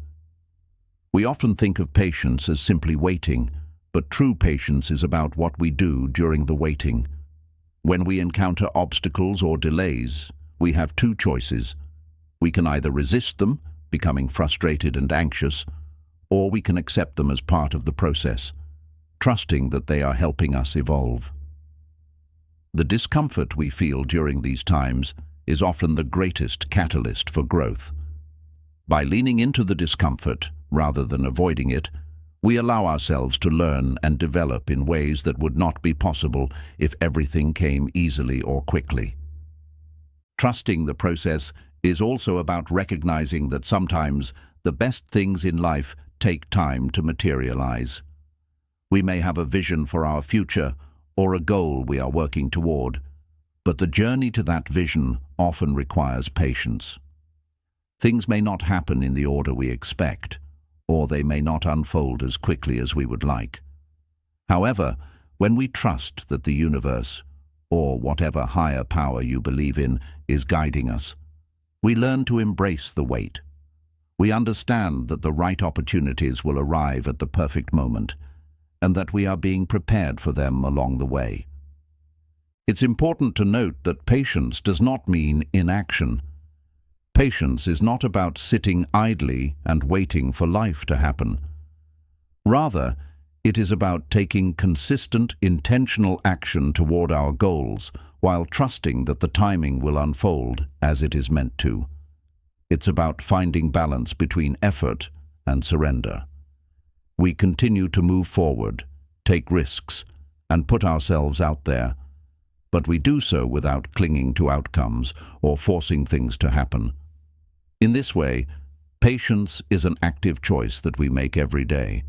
[SPEAKER 1] We often think of patience as simply waiting, but true patience is about what we do during the waiting. When we encounter obstacles or delays, we have two choices. We can either resist them, becoming frustrated and anxious, or we can accept them as part of the process, trusting that they are helping us evolve. The discomfort we feel during these times is often the greatest catalyst for growth. By leaning into the discomfort, rather than avoiding it, We allow ourselves to learn and develop in ways that would not be possible if everything came easily or quickly. Trusting the process is also about recognizing that sometimes the best things in life take time to materialize. We may have a vision for our future or a goal we are working toward, but the journey to that vision often requires patience. Things may not happen in the order we expect, or they may not unfold as quickly as we would like. However, when we trust that the universe, or whatever higher power you believe in, is guiding us, we learn to embrace the wait. We understand that the right opportunities will arrive at the perfect moment, and that we are being prepared for them along the way. It's important to note that patience does not mean inaction. Patience is not about sitting idly and waiting for life to happen. Rather, it is about taking consistent, intentional action toward our goals while trusting that the timing will unfold as it is meant to. It's about finding balance between effort and surrender. We continue to move forward, take risks, and put ourselves out there, but we do so without clinging to outcomes or forcing things to happen. In this way, patience is an active choice that we make every day.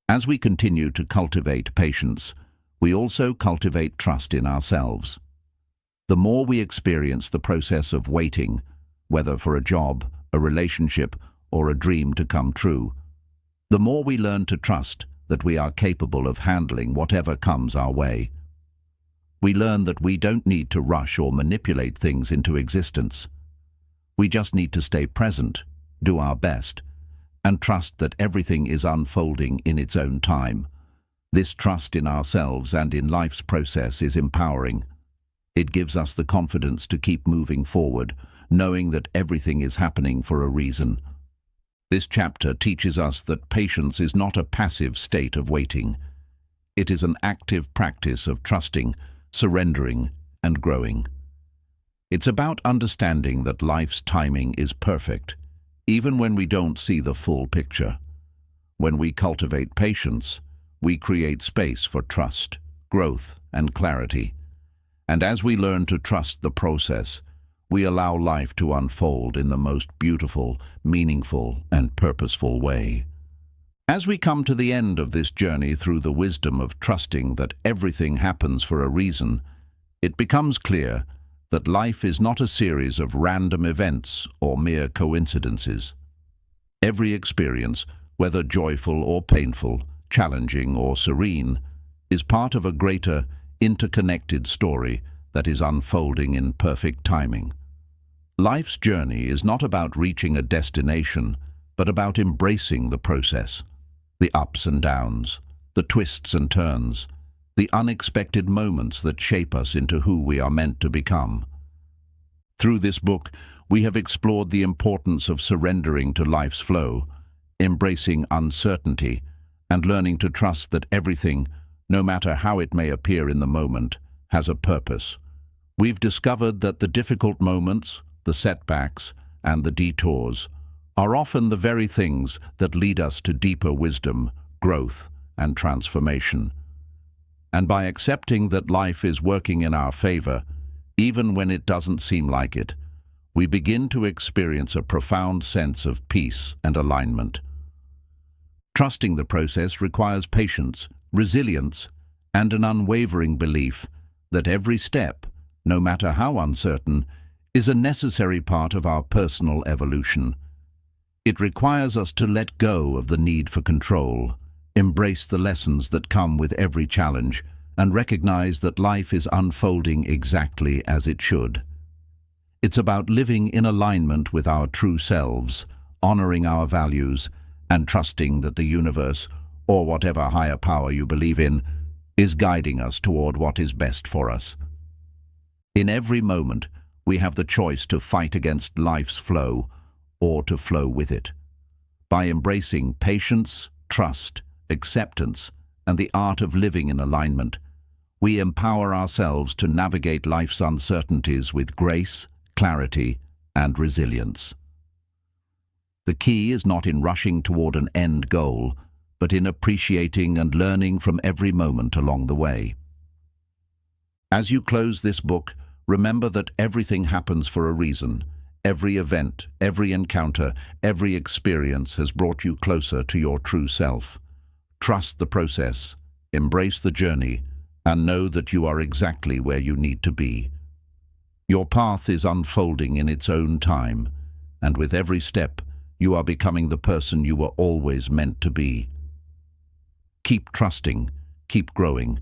[SPEAKER 1] As we continue to cultivate patience, we also cultivate trust in ourselves. The more we experience the process of waiting, whether for a job, a relationship, or a dream to come true, the more we learn to trust that we are capable of handling whatever comes our way. We learn that we don't need to rush or manipulate things into existence. We just need to stay present, do our best, and trust that everything is unfolding in its own time. This trust in ourselves and in life's process is empowering. It gives us the confidence to keep moving forward, knowing that everything is happening for a reason. This chapter teaches us that patience is not a passive state of waiting. It is an active practice of trusting, surrendering, and growing. It's about understanding that life's timing is perfect, even when we don't see the full picture. When we cultivate patience, we create space for trust, growth, and clarity. And as we learn to trust the process, we allow life to unfold in the most beautiful, meaningful, and purposeful way. As we come to the end of this journey through the wisdom of trusting that everything happens for a reason, it becomes clear that life is not a series of random events or mere coincidences. Every experience, whether joyful or painful, challenging or serene, is part of a greater, interconnected story that is unfolding in perfect timing. Life's journey is not about reaching a destination, but about embracing the process. The ups and downs, the twists and turns, the unexpected moments that shape us into who we are meant to become. Through this book, we have explored the importance of surrendering to life's flow, embracing uncertainty, and learning to trust that everything, no matter how it may appear in the moment, has a purpose. We've discovered that the difficult moments, the setbacks, and the detours are often the very things that lead us to deeper wisdom, growth, and transformation. And by accepting that life is working in our favor, even when it doesn't seem like it, we begin to experience a profound sense of peace and alignment. Trusting the process requires patience, resilience, and an unwavering belief that every step, no matter how uncertain, is a necessary part of our personal evolution. It requires us to let go of the need for control, embrace the lessons that come with every challenge, and recognize that life is unfolding exactly as it should. It's about living in alignment with our true selves, honoring our values, and trusting that the universe, or whatever higher power you believe in, is guiding us toward what is best for us. In every moment, we have the choice to fight against life's flow or to flow with it. By embracing patience, trust, acceptance, and the art of living in alignment, we empower ourselves to navigate life's uncertainties with grace, clarity, and resilience. The key is not in rushing toward an end goal, but in appreciating and learning from every moment along the way. As you close this book, remember that everything happens for a reason. Every event, every encounter, every experience has brought you closer to your true self. Trust the process, embrace the journey, and know that you are exactly where you need to be. Your path is unfolding in its own time, and with every step, you are becoming the person you were always meant to be. Keep trusting, keep growing,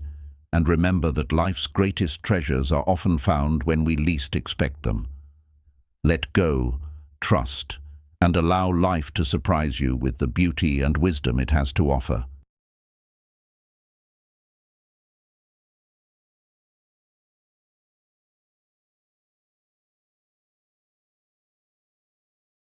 [SPEAKER 1] and remember that life's greatest treasures are often found when we least expect them. Let go, trust, and allow life to surprise you with the beauty and wisdom it has to offer.